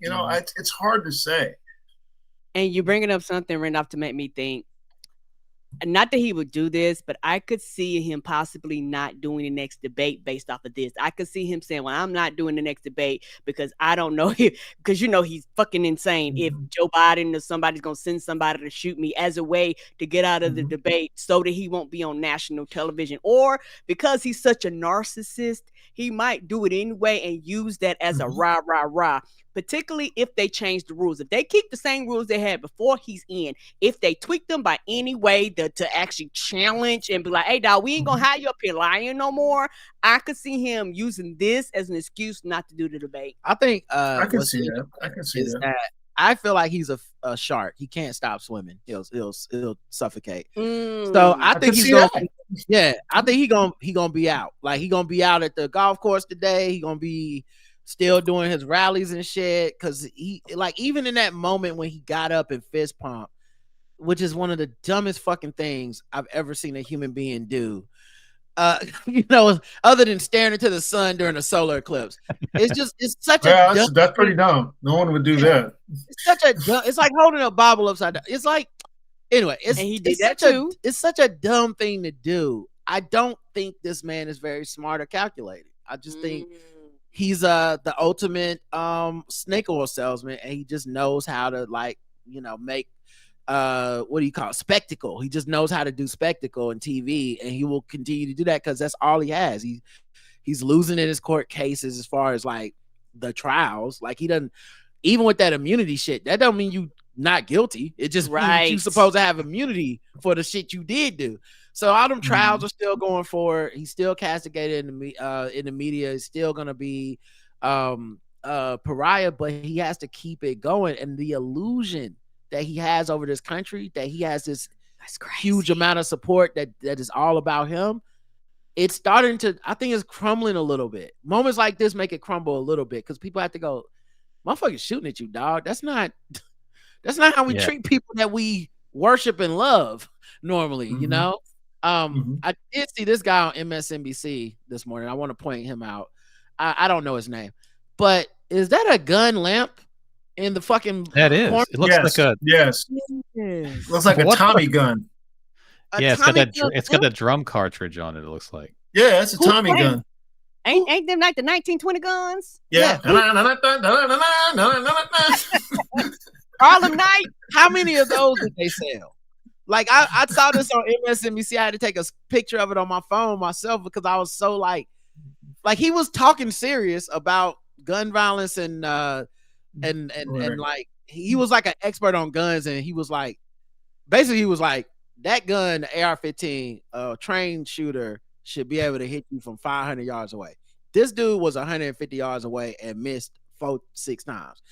You know, it's hard to say. And you're bringing up something, Randolph, to make me think. Not that he would do this, but I could see him possibly not doing the next debate based off of this. I could see him saying, well, I'm not doing the next debate because I don't know if, because you know he's fucking insane. If Joe Biden or somebody's going to send somebody to shoot me as a way to get out of the debate so that he won't be on national television, or because he's such a narcissist, he might do it anyway and use that as a rah, rah, rah. Particularly if they change the rules. If they keep the same rules they had before he's in, if they tweak them by any way to actually challenge and be like, hey, dog, we ain't gonna have you up here lying no more, I could see him using this as an excuse not to do the debate. I think I can see that. I can see that. I feel like he's a shark. He can't stop swimming. He'll suffocate. So I think he's gonna. Yeah, I think he gonna be out. Like he gonna be out at the golf course today. He gonna be still doing his rallies and shit, because he, like, even in that moment when he got up and fist pump, which is one of the dumbest fucking things I've ever seen a human being do, you know, other than staring into the sun during a solar eclipse. It's such a that's pretty dumb. No one would do that. It's such a dumb, it's like holding a Bible upside down. It's like, anyway, it's such a dumb thing to do. I don't think this man is very smart or calculated. I just think he's the ultimate snake oil salesman, and he just knows how to, like, you know, make what do you call it? Spectacle. He just knows how to do spectacle in TV, and he will continue to do that because that's all he has. He's losing in his court cases as far as like the trials. Like he doesn't, even with that immunity shit, that don't mean you not guilty. It just means you supposed to have immunity for the shit you did do. So all them trials are still going forward. He's still castigated in the media. He's still gonna be pariah, but he has to keep it going. And the illusion that he has over this country, that he has this huge amount of support that is all about him, it's starting to, I think it's crumbling a little bit. Moments like this make it crumble a little bit because people have to go, motherfucker's shooting at you, dog. That's not how we treat people that we worship and love normally, you know? I did see this guy on MSNBC this morning. I want to point him out. I don't know his name, but is that a gun lamp in the fucking? That is. It looks like a looks like a Tommy gun. Yeah, it's got that drum cartridge on it. It looks like. Yeah, it's a Tommy gun. Ain't them like the 1920 guns? Yeah. Harlem Night. How many of those did they sell? Like I saw this on MSNBC. I had to take a picture of it on my phone myself because I was so like he was talking serious about gun violence and like he was like an expert on guns, and he was like, basically he was like, that gun, the AR-15, trained shooter should be able to hit you from 500 yards away. This dude was 150 yards away and missed 4-6 times.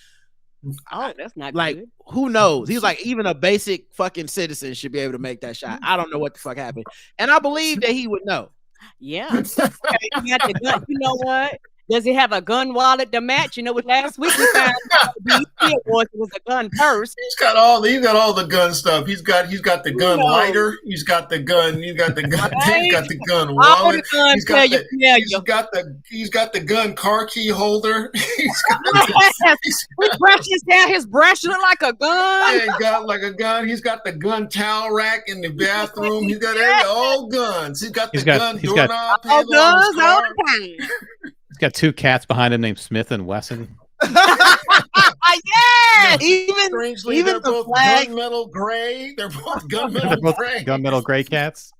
Oh, that's not like good. Who knows? He's like, even a basic fucking citizen should be able to make that shot. I don't know what the fuck happened, and I believe that he would know. Yeah. You got the gun. You know what? Does he have a gun wallet to match? You know what? Last week we found it was a gun purse. He's got all the gun stuff. He's got the gun lighter. He's got the gun. He's got the gun wallet. He's got the gun car key holder. We brushes down his brush look like a gun. Yeah, he got like a gun. He's got the gun towel rack in the bathroom. He's got all guns. He's got the gun doorknob. All guns all the time. He's got 2 cats behind him named Smith and Wesson. Yes! Even they're both gunmetal gray. They're both gunmetal gray. Gunmetal gray cats.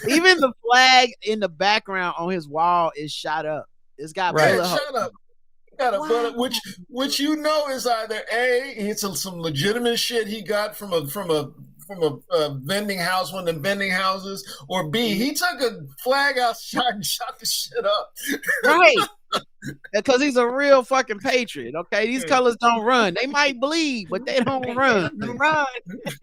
Even the flag in the background on his wall is shot up. It's got bullet holes. Shut up. Got a bullet, which you know is either A, it's some legitimate shit he got from a vending house, one of the vending houses, or B, he took a flag outside and shot the shit up. Right. Because he's a real fucking patriot. Okay, these colors don't run. They might bleed, but they don't run.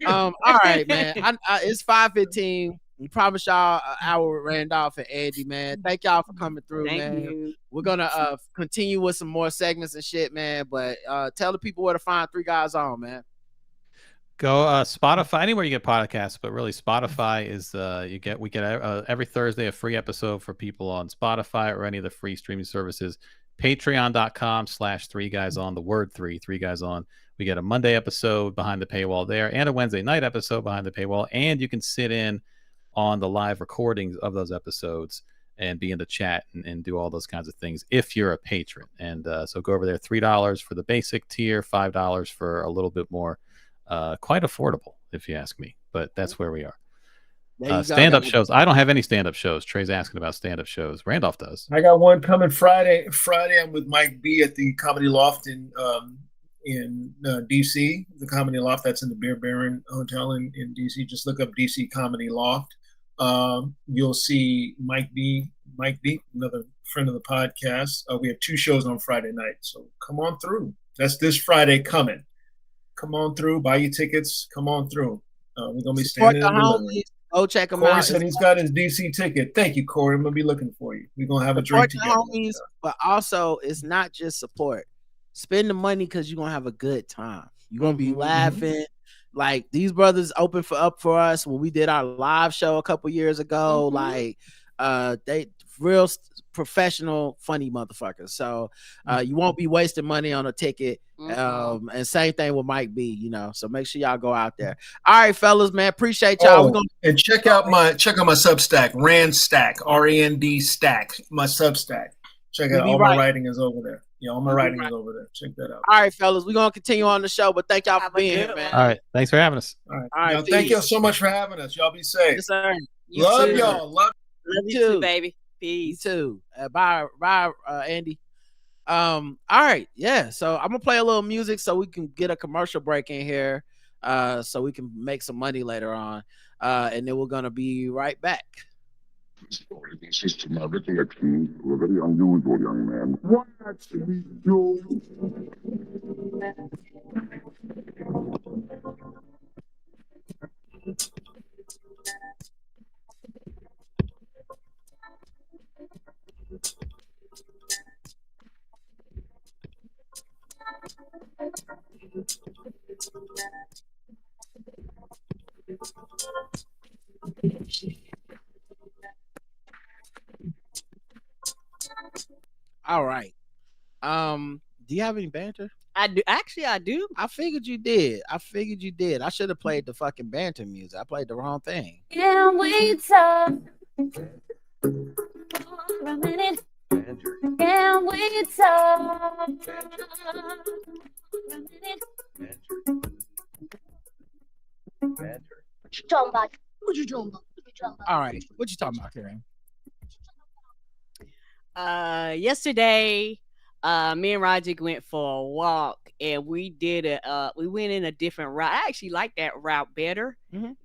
All right, man. It's 5:15. We promise y'all an hour with Randolph and Andy, man. Thank y'all for coming through, man. We're gonna continue with some more segments and shit, man. But tell the people where to find Three Guys On, man. Go Spotify, anywhere you get podcasts, but really Spotify is we get every Thursday a free episode for people on Spotify or any of the free streaming services. Patreon.com/3guys on, the word three guys on. We get a Monday episode behind the paywall there, and a Wednesday night episode behind the paywall, and you can sit in on the live recordings of those episodes and be in the chat and do all those kinds of things if you're a patron. And so go over there, $3 for the basic tier, $5 for a little bit more. Quite affordable, if you ask me, but that's where we are. Stand-up shows. I don't have any stand-up shows. Trey's asking about stand-up shows. Randolph does. I got one coming Friday. I'm with Mike B at the Comedy Loft in DC. The Comedy Loft, that's in the Beer Baron Hotel in DC. Just look up DC Comedy Loft. You'll see Mike B, another friend of the podcast. We have 2 shows on Friday night, so come on through. That's this Friday coming. Come on through, buy your tickets. Come on through. We're gonna be standing in the homies. Go check him Corey out. said he's got his DC ticket. Thank you, Corey. I'm gonna be looking for you. We're gonna have a drink together. Homies, but also it's not just support. Spend the money because you're gonna have a good time. You're gonna be laughing. Like, these brothers opened up for us when we did our live show a couple years ago. Like, they real professional, funny motherfuckers. So you won't be wasting money on a ticket. And same thing with Mike B, so make sure y'all go out there. All right, fellas, man, appreciate y'all. And check out my Substack, Rand Stack, RAND Stack, my Substack. Check it out. All my writing is over there. Yeah, all my writing is over there. Check that out. All right, fellas, we're gonna continue on the show, but thank y'all for being here, man. All right, thanks for having us. All right, thank y'all so much for having us. Y'all be safe. Yes, sir. Love y'all. Love you too, baby. Peace. You too. Bye, Andy. All right, yeah. So I'm gonna play a little music so we can get a commercial break in here, so we can make some money later on, and then we're gonna be right back. This operating system, my recollection, were very unusual, young man. What actually you? All right. Do you have any banter? I do. Actually, I do. I figured you did. I should have played the fucking banter music. I played the wrong thing. Can't wait for a minute. Can't wait for a minute. What you talking about? All right. What you talking about, Karen? Yesterday, Me and Roger went for a walk, and we went in a different route. I actually like that route better.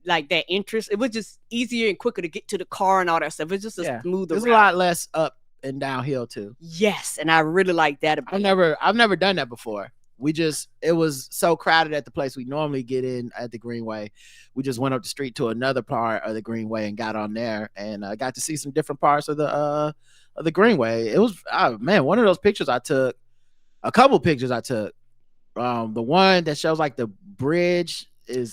Like that interest. It was just easier and quicker to get to the car and all that stuff. It's just a smoother There's route. a lot less up and downhill too. Yes, and I really like that. I've never done that before. It was so crowded at the place we normally get in at the Greenway. We just went up the street to another part of the Greenway and got on there, and got to see some different parts of the Greenway. It was one of those pictures I took, a couple pictures I took. The one that shows like the bridge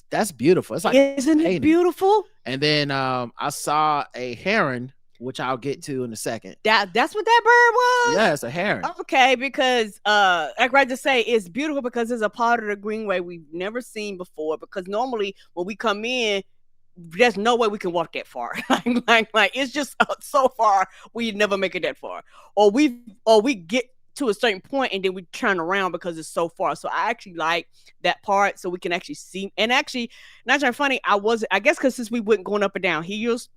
that's beautiful. It's like, isn't it beautiful? And then I saw a heron, which I'll get to in a second. That's what that bird was? Yeah, it's a heron. Okay, because like I just say, it's beautiful because it's a part of the Greenway we've never seen before. Because normally when we come in, there's no way we can walk that far. like it's just so far we never make it that far. Or we get to a certain point and then we turn around because it's so far. So I actually like that part so we can actually see. And actually, not trying funny, I guess because since we wasn't going up and down hills,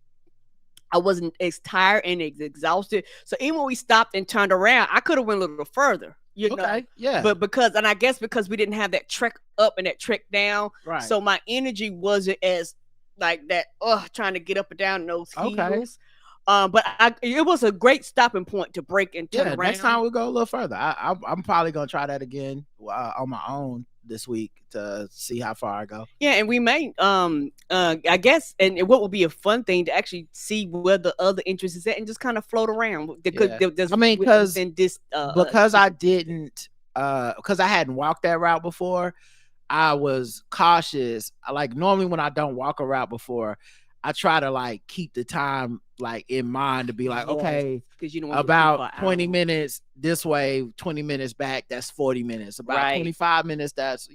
I wasn't as tired and as exhausted. So even when we stopped and turned around, I could have went a little further. You know? Yeah. But because we didn't have that trek up and that trek down. Right. So my energy wasn't as like that, trying to get up and down those hills. But it was a great stopping point to break and turn around. Next time we'll go a little further. I'm probably gonna try that again on my own this week to see how far I go. Yeah, and we may I guess, and what would be a fun thing to actually see where the other interest is at and just kind of float around. Because I didn't because I hadn't walked that route before, I was cautious. Like normally when I don't walk a route before, I try to like keep the time like in mind to be like, okay, because you don't want about 20 minutes this way, 20 minutes back, that's 40 minutes. About 25 minutes, that's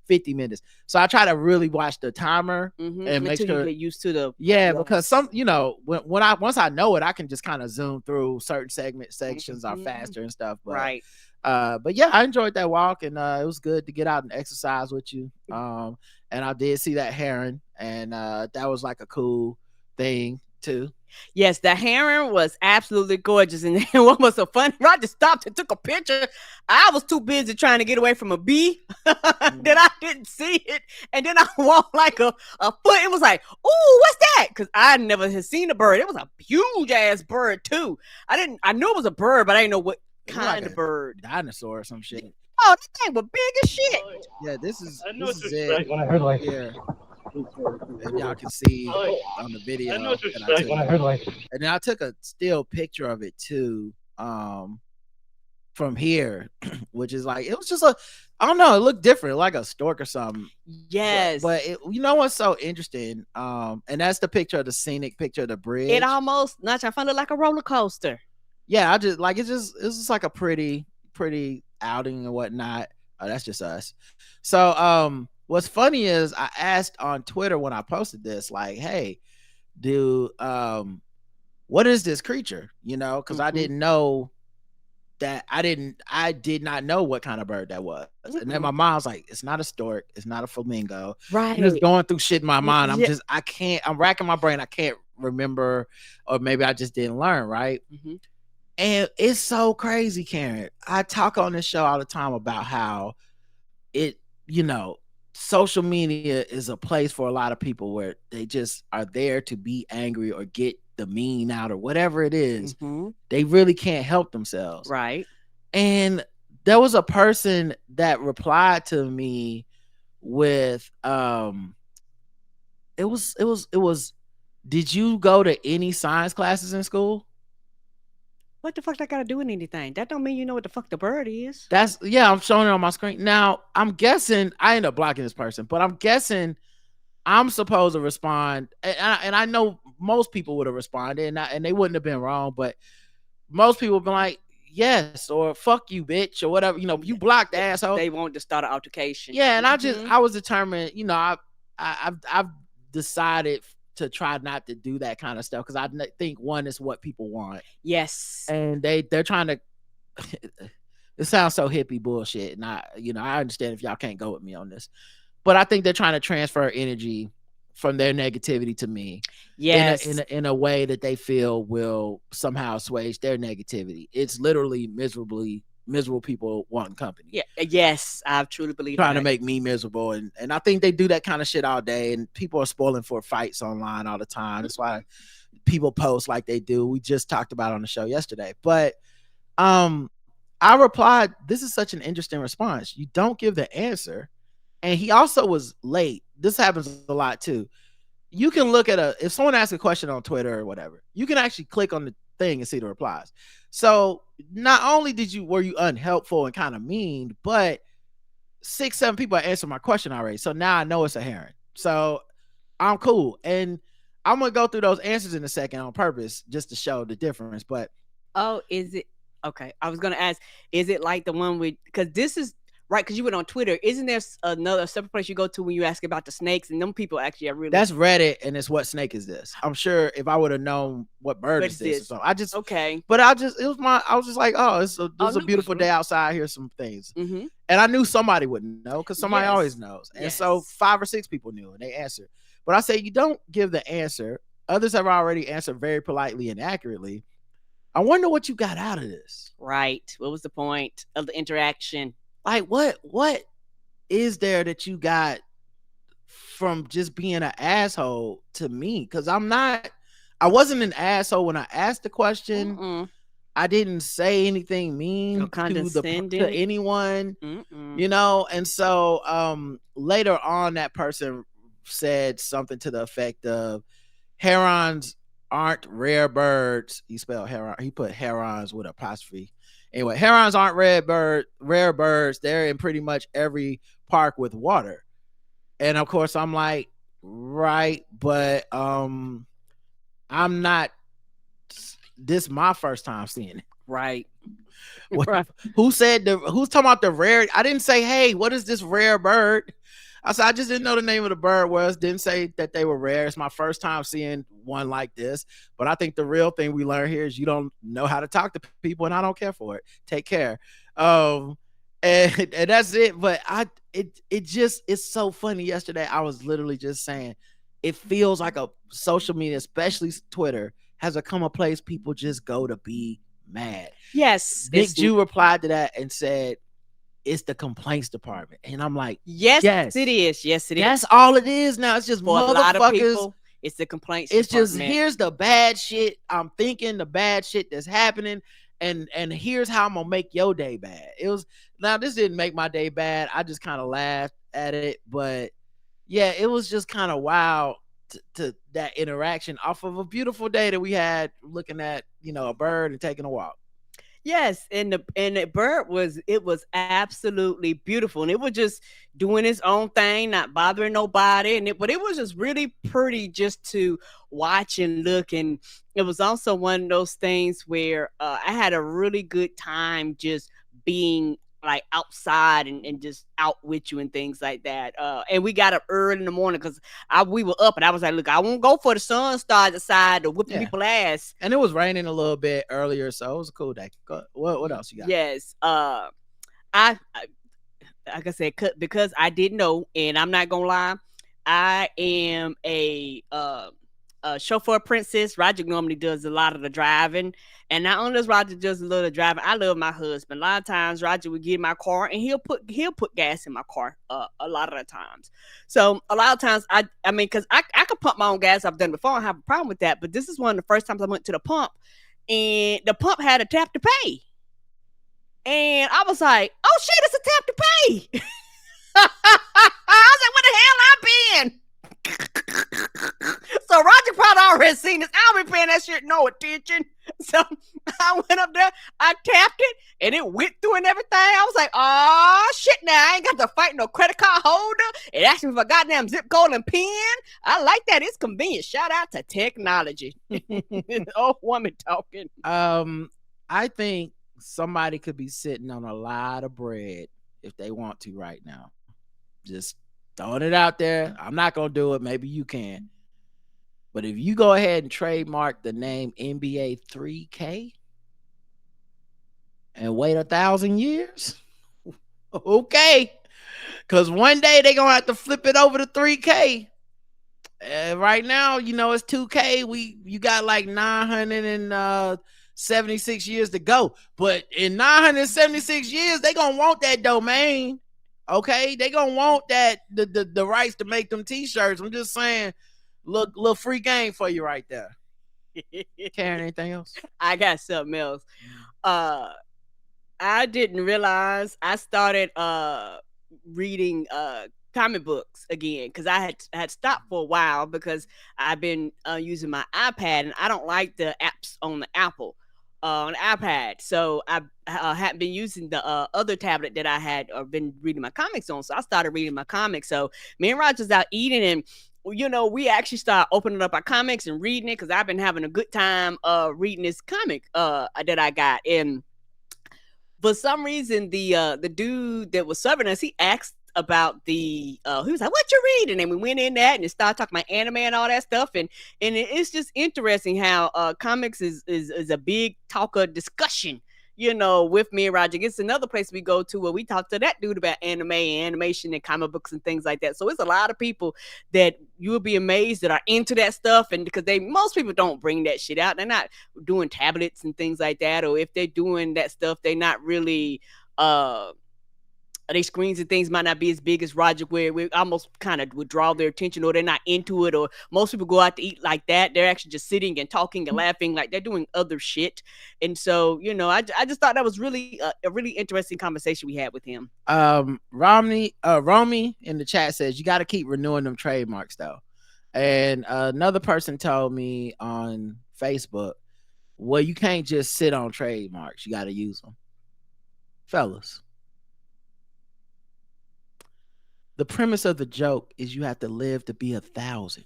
50 minutes. So I try to really watch the timer and make sure you get used to the because some once I know it, I can just kind of zoom through certain sections are faster and stuff. But, but yeah, I enjoyed that walk and it was good to get out and exercise with you. And I did see that heron, and that was like a cool thing too. Yes, the heron was absolutely gorgeous. And then what was so funny, I just stopped and took a picture. I was too busy trying to get away from a bee that I didn't see it. And then I walked like a foot. It was like, ooh, what's that? Because I never had seen a bird. It was a huge ass bird too. I knew it was a bird, but I didn't know what kind of bird. Dinosaur or some shit. Oh, that thing was big as shit. Yeah, this is it. When I heard like, and y'all can see on the video. When I heard like, and then I took a still picture of it too, from here, which is like it was just I don't know, it looked different, like a stork or something. Yes, but what's so interesting? And that's the picture of the scenic picture of the bridge. It almost not trying to find it like a roller coaster. Yeah, I just like it's just like a pretty outing and whatnot. Oh, that's just us. So what's funny is I asked on Twitter when I posted this, like, hey, what is this creature? Because I didn't know that I did not know what kind of bird that was. And then my mom was like, it's not a stork, it's not a flamingo. Right. I'm just going through shit in my mind. I'm racking my brain. I can't remember, or maybe I just didn't learn, right? And it's so crazy, Karen. I talk on this show all the time about how social media is a place for a lot of people where they just are there to be angry or get the mean out or whatever it is. They really can't help themselves. Right. And there was a person that replied to me with, it was, did you go to any science classes in school? What the fuck that got to do with anything? That don't mean you know what the fuck the bird is. I'm showing it on my screen. Now, I'm guessing, I end up blocking this person, but I'm guessing I'm supposed to respond. And I know most people would have responded and they wouldn't have been wrong, but most people have been like, yes, or fuck you, bitch, or whatever. You blocked the asshole. They want to start an altercation. Yeah, and I was determined, I've decided to try not to do that kind of stuff because I think one is what people want. Yes, and they're trying to. It sounds so hippie bullshit, and I understand if y'all can't go with me on this, but I think they're trying to transfer energy from their negativity to me. Yes, in a way that they feel will somehow assuage their negativity. It's literally miserably miserable people wanting company. Yeah. Yes, I truly believe trying that. to make me miserable, and I think they do that kind of shit all day, and people are spoiling for fights online all the time. That's why people post like they do. We just talked about it on the show yesterday, but I replied, "This is such an interesting response. You don't give the answer," and he also was late. This happens a lot too. You can look at if someone asks a question on Twitter or whatever, you can actually click on the thing and see the replies. So not only were you unhelpful and kind of mean, but 6-7 people answered my question already. So now I know it's a Heron. So I'm cool. And I'm going to go through those answers in a second on purpose just to show the difference. But is it okay? I was going to ask, is it like the one with, because this is right, because you went on Twitter. Isn't there another separate place you go to when you ask about the snakes? And them people actually are really. That's Reddit, and it's what snake is this? I'm sure if I would have known what bird is this or something, I was just like, oh, it's a beautiful day outside. Here's some things, and I knew somebody wouldn't know because somebody always knows, and so 5 or 6 people knew and they answered. But I say you don't give the answer. Others have already answered very politely and accurately. I wonder what you got out of this. Right. What was the point of the interaction? Like what is there that you got from just being an asshole to me? Because I wasn't an asshole when I asked the question. I didn't say anything mean to anyone, you know. And so later on, that person said something to the effect of herons aren't rare birds. He spelled heron. He put herons with apostrophe. Anyway, herons aren't rare birds. They're in pretty much every park with water. And of course, I'm like, right, but I'm not. This is my first time seeing it. Right. Who's talking about the rare? I didn't say, hey, what is this rare bird? I said, I just didn't know the name of the bird was. Didn't say that they were rare. It's my first time seeing one like this. But I think the real thing we learn here is you don't know how to talk to people, and I don't care for it. Take care. And that's it. But it's so funny. Yesterday, I was literally just saying, it feels like a social media, especially Twitter, has become a place people just go to be mad. Yes. Nick Jew replied to that and said, it's the complaints department. And I'm like, yes, it is. Yes, it is. That's all it is now. It's just for a lot of people. It's the complaints It's department. Just here's the bad shit. I'm thinking the bad shit that's happening. And here's how I'm gonna make your day bad. This didn't make my day bad. I just kind of laughed at it. But yeah, it was just kind of wild to that interaction off of a beautiful day that we had looking at, a bird and taking a walk. Yes, and the bird was absolutely beautiful, and it was just doing its own thing, not bothering nobody, but it was just really pretty just to watch and look. And it was also one of those things where I had a really good time just being like outside and just out with you and things like that. And we got up early in the morning because we were up, and I was like, look, I won't go for the sun starts aside to whipping people's ass. And it was raining a little bit earlier, so it was a cool day. What else you got? Yes. I like I said, because I didn't know, and I'm not gonna lie, I am a chauffeur princess. Roger normally does a lot of the driving, and not only does Roger does a little driving, I love my husband. A lot of times Roger would get in my car and he'll put gas in my car a lot of the times. So a lot of times I mean, because I could pump my own gas. I've done it before. I don't have a problem with that. But this is one of the first times I went to the pump, and the pump had a tap to pay, and I was like, oh shit, it's a tap to pay. I was like, where the hell I been? So Roger probably already seen this. I don't be paying that shit no attention. So I went up there, I tapped it, and it went through and everything. I was like, oh shit, now I ain't got to fight no credit card holder. It asked me for a goddamn zip code and pin. I like that. It's convenient. Shout out to technology. Old woman talking. I think somebody could be sitting on a lot of bread if they want to right now. Just throwing it out there. I'm not going to do it. Maybe you can. But if you go ahead and trademark the name NBA 3K and wait 1,000 years, okay. Because one day they're going to have to flip it over to 3K. Right now, it's 2K. You got like 900 and 976 years to go. But in 976 years, they gonna want that domain. Okay, they gonna want that the rights to make them t-shirts. I'm just saying, look, little free game for you right there. Karen, anything else? I got something else. I didn't realize I started reading comic books again because I had stopped for a while because I've been using my iPad and I don't like the apps on the Apple on the iPad. So I hadn't been using the other tablet that I had been reading my comics on. So I started reading my comics. So me and Roger's out eating and we actually start opening up our comics and reading it because I've been having a good time reading this comic that I got. And for some reason, the dude that was serving us, he asked about he was like, "What you reading?" And we went in that and started talking about anime and all that stuff. And it's just interesting how comics is a big talker discussion. With me and Roger. It's another place we go to where we talk to that dude about anime and animation and comic books and things like that. So it's a lot of people that you will be amazed that are into that stuff. And because most people don't bring that shit out. They're not doing tablets and things like that. Or if they're doing that stuff, they're not really, their screens and things might not be as big as Roger, where we almost kind of would draw their attention, or they're not into it, or most people go out to eat like that. They're actually just sitting and talking and laughing like they're doing other shit. And so, I just thought that was really a really interesting conversation we had with him. Romy in the chat says you got to keep renewing them trademarks though. And another person told me on Facebook, well, you can't just sit on trademarks. You got to use them. Fellas. The premise of the joke is you have to live to be 1,000.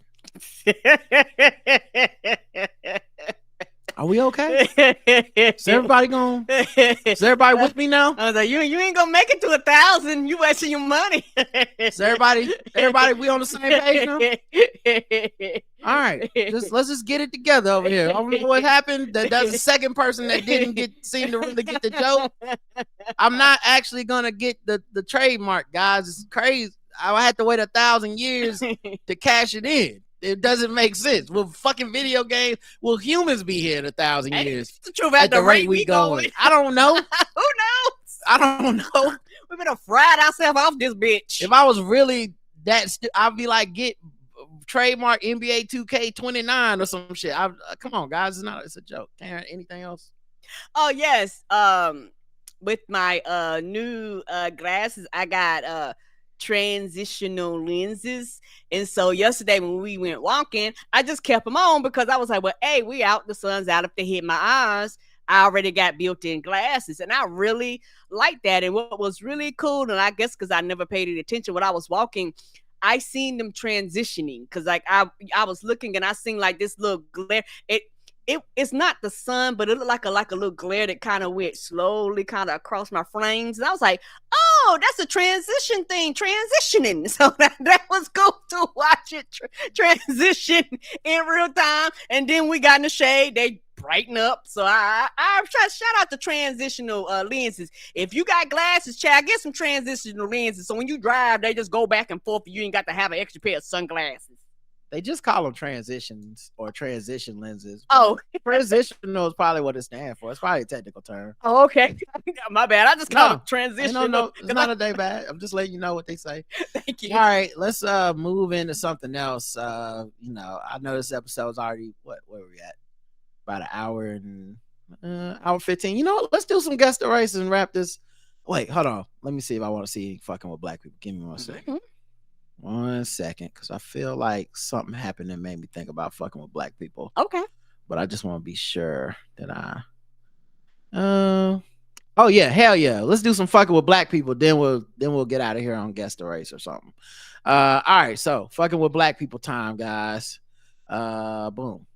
Are we okay? Is everybody with me now? I was like, you ain't gonna make it to 1,000. You wasting your money. Is everybody, we on the same page now? All right, let's just get it together over here. I don't know what happened. That's the second person that didn't seem to really get the joke. I'm not actually gonna get the trademark, guys. It's crazy. I had to wait 1,000 years to cash it in. It doesn't make sense. Will fucking video games? Will humans be here in 1,000 years? The truth at the rate we going. I don't know. Who knows? I don't know. We better fried ourselves off this bitch. If I was really that, I'd be like, get trademark NBA 2K29 or some shit. Come on, guys. It's a joke. Karen, anything else? Oh yes. With my new glasses, I got transitional lenses, and so yesterday when we went walking, I just kept them on because I was like, well, hey, we out, the sun's out. If they hit my eyes, I already got built-in glasses, and I really like that. And what was really cool, and I guess because I never paid any attention when I was walking, I seen them transitioning because like I was looking and I seen like this little glare. It's not the sun, but it looked like a little glare that kind of went slowly kind of across my frames. And I was like, oh, that's a transition thing, transitioning. So that was cool to watch it transition in real time. And then we got in the shade, they brighten up. So I shout out to transitional lenses. If you got glasses, Chad, get some transitional lenses. So when you drive, they just go back and forth. You ain't got to have an extra pair of sunglasses. They just call them transitions or transition lenses. Oh, transitional is probably what it stands for. It's probably a technical term. Oh, okay. My bad. I just call them transition. No, it's not a day bad. I'm just letting you know what they say. Thank you. All right, let's move into something else. I know this episode's already where are we at? About an hour and hour 15. You know what? Let's do some guest races and wrap this. Wait, hold on. Let me see if I want to see fucking with black people. Give me 1 second. Mm-hmm. 1 second, because I feel like something happened that made me think about fucking with black people. Okay. But I just want to be sure that oh yeah, hell yeah. Let's do some fucking with black people. Then we'll get out of here on guest race or something. All right, so fucking with black people time, guys. Boom.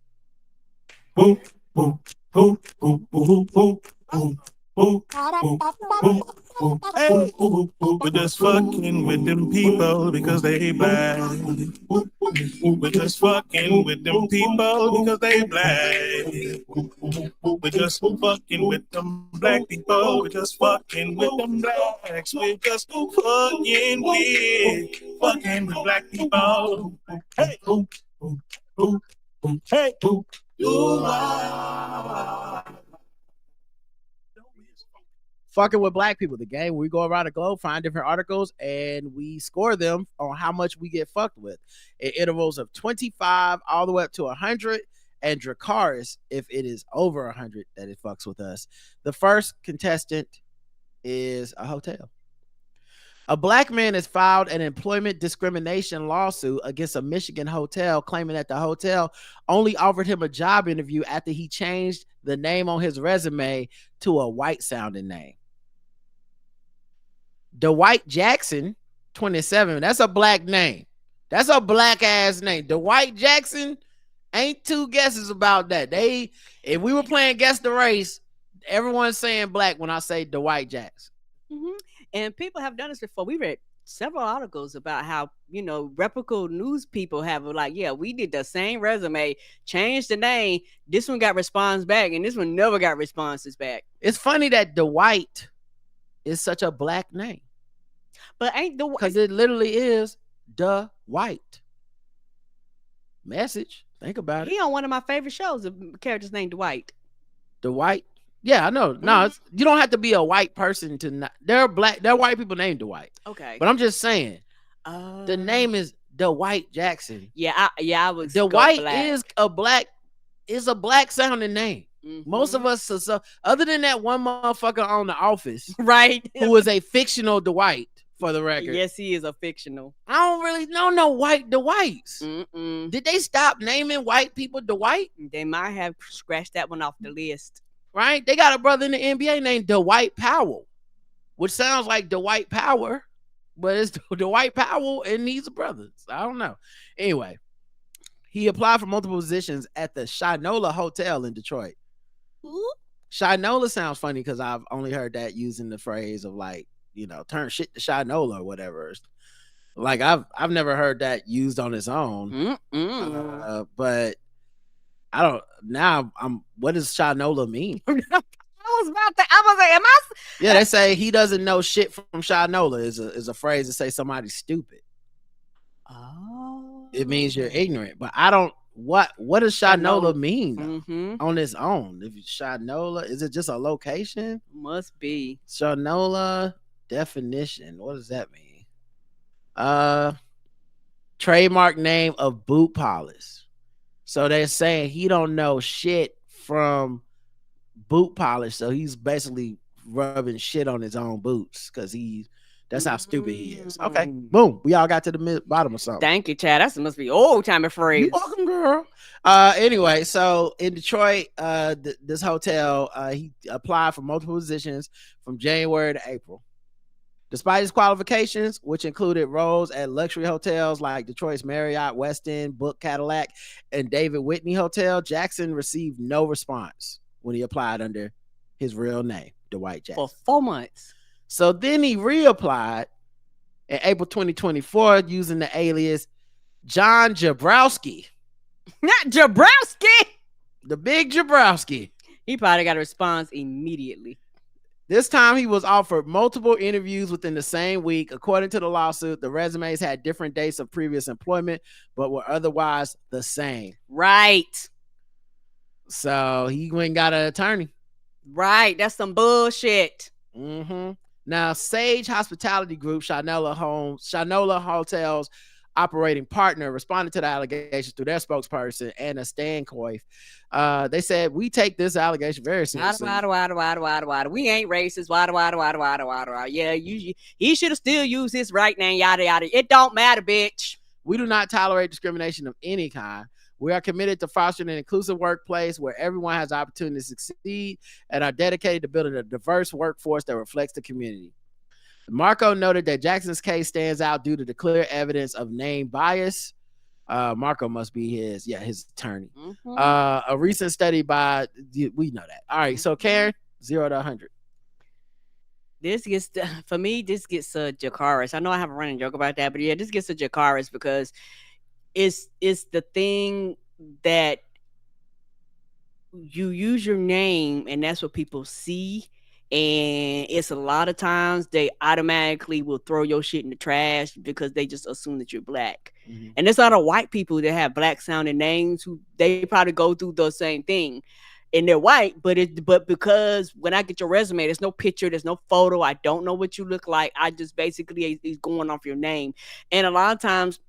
Boom, boom, boom, boom, boom, boom, boom. We're just fucking with them people because they black. We're just fucking with them people because they black. We're just fucking with them black people. We're just fucking with them blacks. We're just fucking with black people. Hey, hey, Fucking with Black People, the game we go around the globe, find different articles, and we score them on how much we get fucked with in intervals of 25 all the way up to 100, and Dracarys if it is over 100 that it fucks with us. The first contestant is a hotel. A Black man has filed an employment discrimination lawsuit against a Michigan hotel, claiming that the hotel only offered him a job interview after he changed the name on his resume to a white sounding name. Dwight Jackson, 27. That's a Black name. That's a Black ass name. Dwight Jackson, ain't two guesses about that. If we were playing Guess the Race, everyone's saying Black when I say Dwight Jackson. Mm-hmm. And people have done this before. We read several articles about how, reputable news people have like, yeah, we did the same resume, changed the name. This one got response back, and this one never got responses back. It's funny that Dwight is such a Black name. But ain't the because it literally is the white message. Think about it. He on one of my favorite shows, a character's named Dwight. Dwight. Yeah, I know. No, you don't have to be a white person to not. There are white people named Dwight. Okay, but I'm just saying, the name is Dwight Jackson. Yeah, I was. Dwight is a black sounding name. Mm-hmm. Most of us, so other than that one motherfucker on The Office, right, who is a fictional Dwight. For the record, yes, he is a fictional. I don't really know no white Dwights. Mm-mm. Did they stop naming white people Dwight? They might have scratched that one off the list. Right? They got a brother in the NBA named Dwight Powell, which sounds like Dwight Power, but it's Dwight Powell and he's a brother. So I don't know. Anyway, he applied for multiple positions at the Shinola Hotel in Detroit. Ooh. Shinola sounds funny because I've only heard that using the phrase of like, turn shit to Shinola or whatever. Like I've never heard that used on its own. But I don't. Now what does Shinola mean? I was like, am I? Yeah, they say he doesn't know shit from Shinola is a phrase to say somebody's stupid. Oh, it means you're ignorant. But I don't. What does Shinola mean on its own? If Shinola, is it just a location? Must be. Shinola definition. What does that mean? Trademark name of boot polish. So they're saying he don't know shit from boot polish. So he's basically rubbing shit on his own boots because that's how stupid he is. Okay, boom. We all got to the bottom of something. Thank you, Chad. That must be old time phrase. You're welcome, girl. Anyway, so in Detroit, this hotel, he applied for multiple positions from January to April. Despite his qualifications, which included roles at luxury hotels like Detroit's Marriott, Westin, Book Cadillac, and David Whitney Hotel, Jackson received no response when he applied under his real name, Dwight Jackson. For 4 months. So then he reapplied in April 2024 using the alias John Jabrowski. Not Jabrowski! The big Jabrowski. He probably got a response immediately. This time he was offered multiple interviews within the same week. According to the lawsuit, the resumes had different dates of previous employment, but were otherwise the same. Right. So he went and got an attorney. Right. That's some bullshit. Mm-hmm. Now, Sage Hospitality Group, Shinola Hotels operating partner, responded to the allegations through their spokesperson, Anna Stankoif. They said, we take this allegation very seriously. Why? We ain't racist. Why? Yeah, he should have still used his right name, yada, yada. It don't matter, bitch. We do not tolerate discrimination of any kind. We are committed to fostering an inclusive workplace where everyone has the opportunity to succeed and are dedicated to building a diverse workforce that reflects the community. Marco noted that Jackson's case stands out due to the clear evidence of name bias. Marco must be his attorney. Mm-hmm. A recent study we know that. All right, so Karen, 0 to 100. This gets a Jacaris. I know I have a running joke about that, but yeah, this gets a Jacaris because it's the thing that you use your name and that's what people see. And it's a lot of times they automatically will throw your shit in the trash because they just assume that you're black. Mm-hmm. And there's a lot of white people that have black sounding names who they probably go through the same thing. and they're white, but because when I get your resume, there's no picture, there's no photo, I don't know what you look like. I just basically is going off your name. And a lot of times,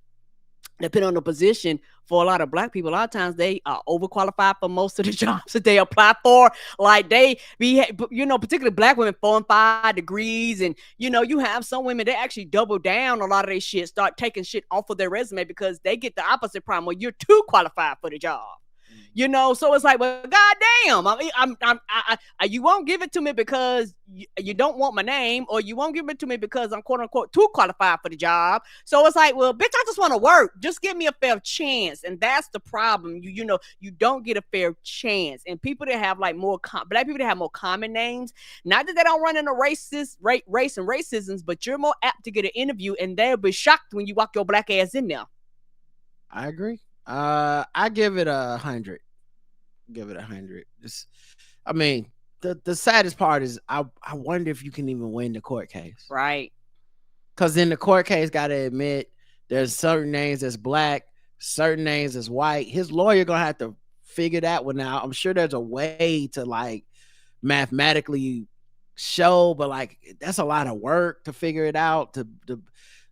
depending on the position, for a lot of black people, a lot of times they are overqualified for most of the jobs that they apply for. Like they be, particularly black women, 4 and 5 degrees. And, you have some women, they actually double down a lot of their shit, start taking shit off of their resume because they get the opposite problem where you're too qualified for the job. So it's like, well, goddamn, you won't give it to me because you don't want my name, or you won't give it to me because I'm quote unquote too qualified for the job. So it's like, well, bitch, I just want to work. Just give me a fair chance. And that's the problem. You don't get a fair chance. And people that have like black people that have more common names, not that they don't run into race and racisms, but you're more apt to get an interview, and they'll be shocked when you walk your black ass in there. I agree. I give it 100. Give it 100. The saddest part is I wonder if you can even win the court case. Right. Because in the court case, gotta admit, there's certain names that's black, certain names that's white. His lawyer gonna have to figure that one out. I'm sure there's a way to like mathematically show, but like that's a lot of work to figure it out.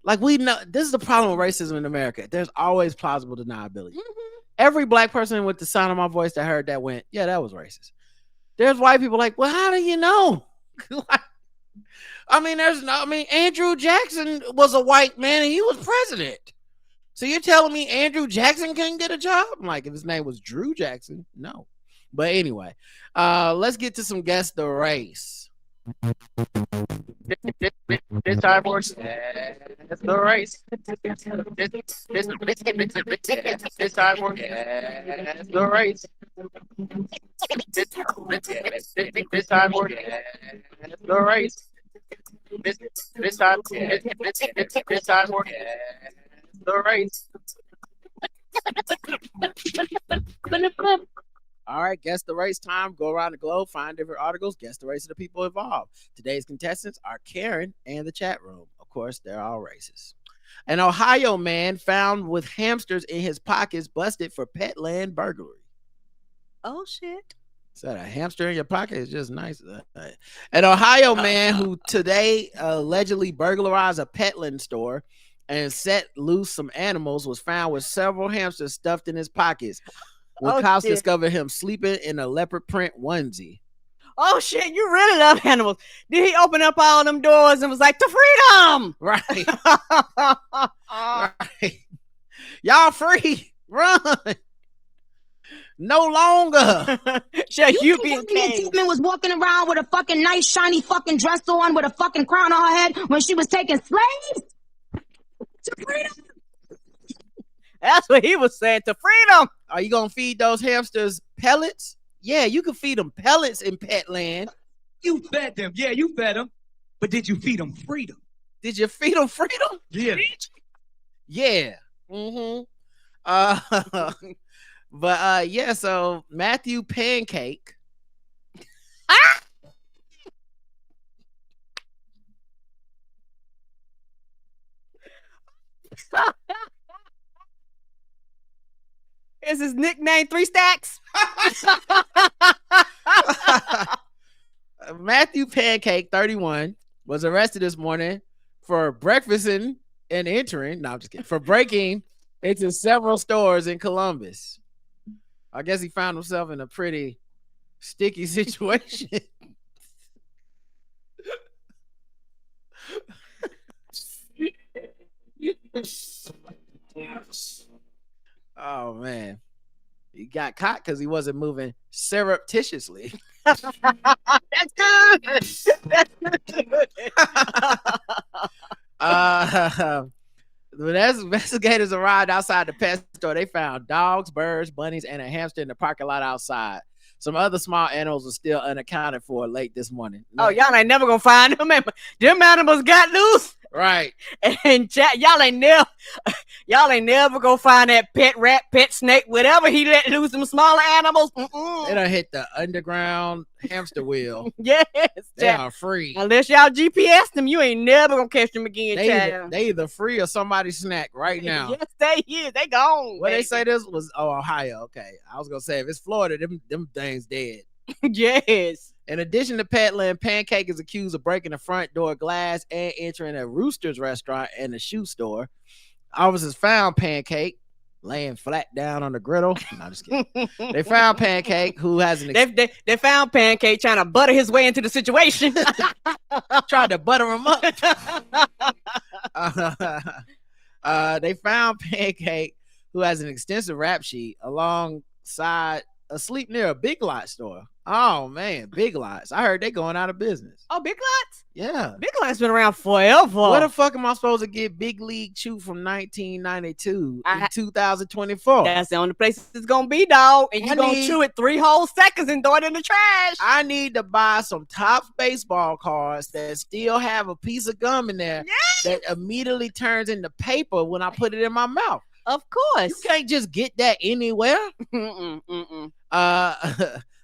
Like we know this is the problem with racism in America. There's always plausible deniability. Mm-hmm. Every black person with the sound of my voice that heard that went, yeah, that was racist. There's white people like, well, how do you know? Andrew Jackson was a white man and he was president. So you're telling me Andrew Jackson couldn't get a job? I'm like, if his name was Drew Jackson, no. But anyway, let's get to some Guess the Race. This time for Guess the Race. This time for Guess the Race. This time for Guess the Race. This time for the race. All right, guess the race time. Go around the globe, find different articles, guess the race of the people involved. Today's contestants are Karen and the chat room. Of course, they're all racist. An Ohio man found with hamsters in his pockets busted for Petland burglary. Oh, shit. Is that a hamster in your pocket? It's just nice. An Ohio man who today allegedly burglarized a Petland store and set loose some animals was found with several hamsters stuffed in his pockets. When cops discovered him sleeping in a leopard print onesie. Oh, shit, you really love animals. Did he open up all them doors and was like, to freedom? Right. Right. Y'all free. Run. No longer. You think Teepublic was walking around with a fucking nice, shiny fucking dress on with a fucking crown on her head when she was taking slaves? To freedom. That's what he was saying, to freedom. Are you going to feed those hamsters pellets? Yeah, you can feed them pellets in Petland. You fed them. Yeah, you fed them. But did you feed them freedom? Did you feed them freedom? Yeah. Yeah. Mm-hmm. But so Matthew Pancake. Is his nickname 3 Stacks? Matthew Pancake, 31, was arrested this morning for breakfasting and entering. No, I'm just kidding. For breaking into several stores in Columbus. I guess he found himself in a pretty sticky situation. Oh man, he got caught because he wasn't moving surreptitiously. That's good. That's good. When investigators arrived outside the pet store, they found dogs, birds, bunnies, and a hamster in the parking lot outside. Some other small animals were still unaccounted for late this morning. Oh, y'all ain't never gonna find them. Them animals got loose. Right. And y'all ain't Y'all ain't never gonna find that pet rat, pet snake, whatever he let loose them smaller animals. They done hit the underground hamster wheel. Yes, they are free. Unless y'all GPS them, you ain't never gonna catch them again. They either free or somebody snack right now. Yes, they is. They gone. What they say this was? Oh, Ohio. Okay, I was gonna say if it's Florida, them things dead. Yes. In addition to peddling, Pancake is accused of breaking the front door glass and entering a Rooster's restaurant and a shoe store. Officers found Pancake laying flat down on the griddle. No, just kidding. They found Pancake, who has an... They found Pancake trying to butter his way into the situation. Tried to butter him up. They found Pancake, who has an extensive rap sheet, alongside asleep near a Big Lot store. Oh man, Big Lots. I heard they going out of business. Oh, Big Lots? Yeah. Big Lots been around forever. Where the fuck am I supposed to get Big League Chew from 1992 in 2024? That's the only place it's gonna be, dog. And you gonna chew it 3 whole seconds and throw it in the trash. I need to buy some Topps baseball cards that still have a piece of gum in there that immediately turns into paper when I put it in my mouth. Of course. You can't just get that anywhere.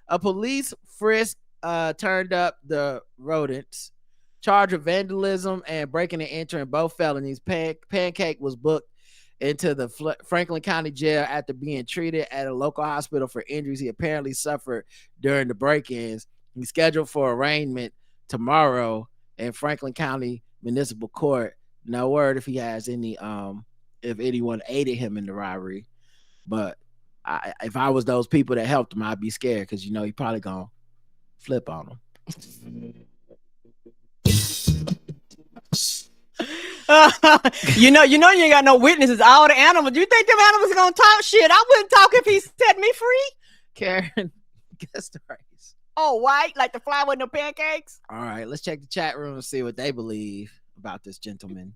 A police frisk turned up the rodents, charged with vandalism and breaking and entering, both felonies. Pancake was booked into the Franklin County Jail after being treated at a local hospital for injuries he apparently suffered during the break-ins. He's scheduled for arraignment tomorrow in Franklin County Municipal Court. No word if he has any if anyone aided him in the robbery, but if I was those people that helped him, I'd be scared because you know he probably gonna flip on him. You know you ain't got no witnesses. All the animals. You think them animals are gonna talk shit? I wouldn't talk if he set me free. Karen, guess the race. Oh, white like the fly with no pancakes. All right, let's check the chat room and see what they believe about this gentleman.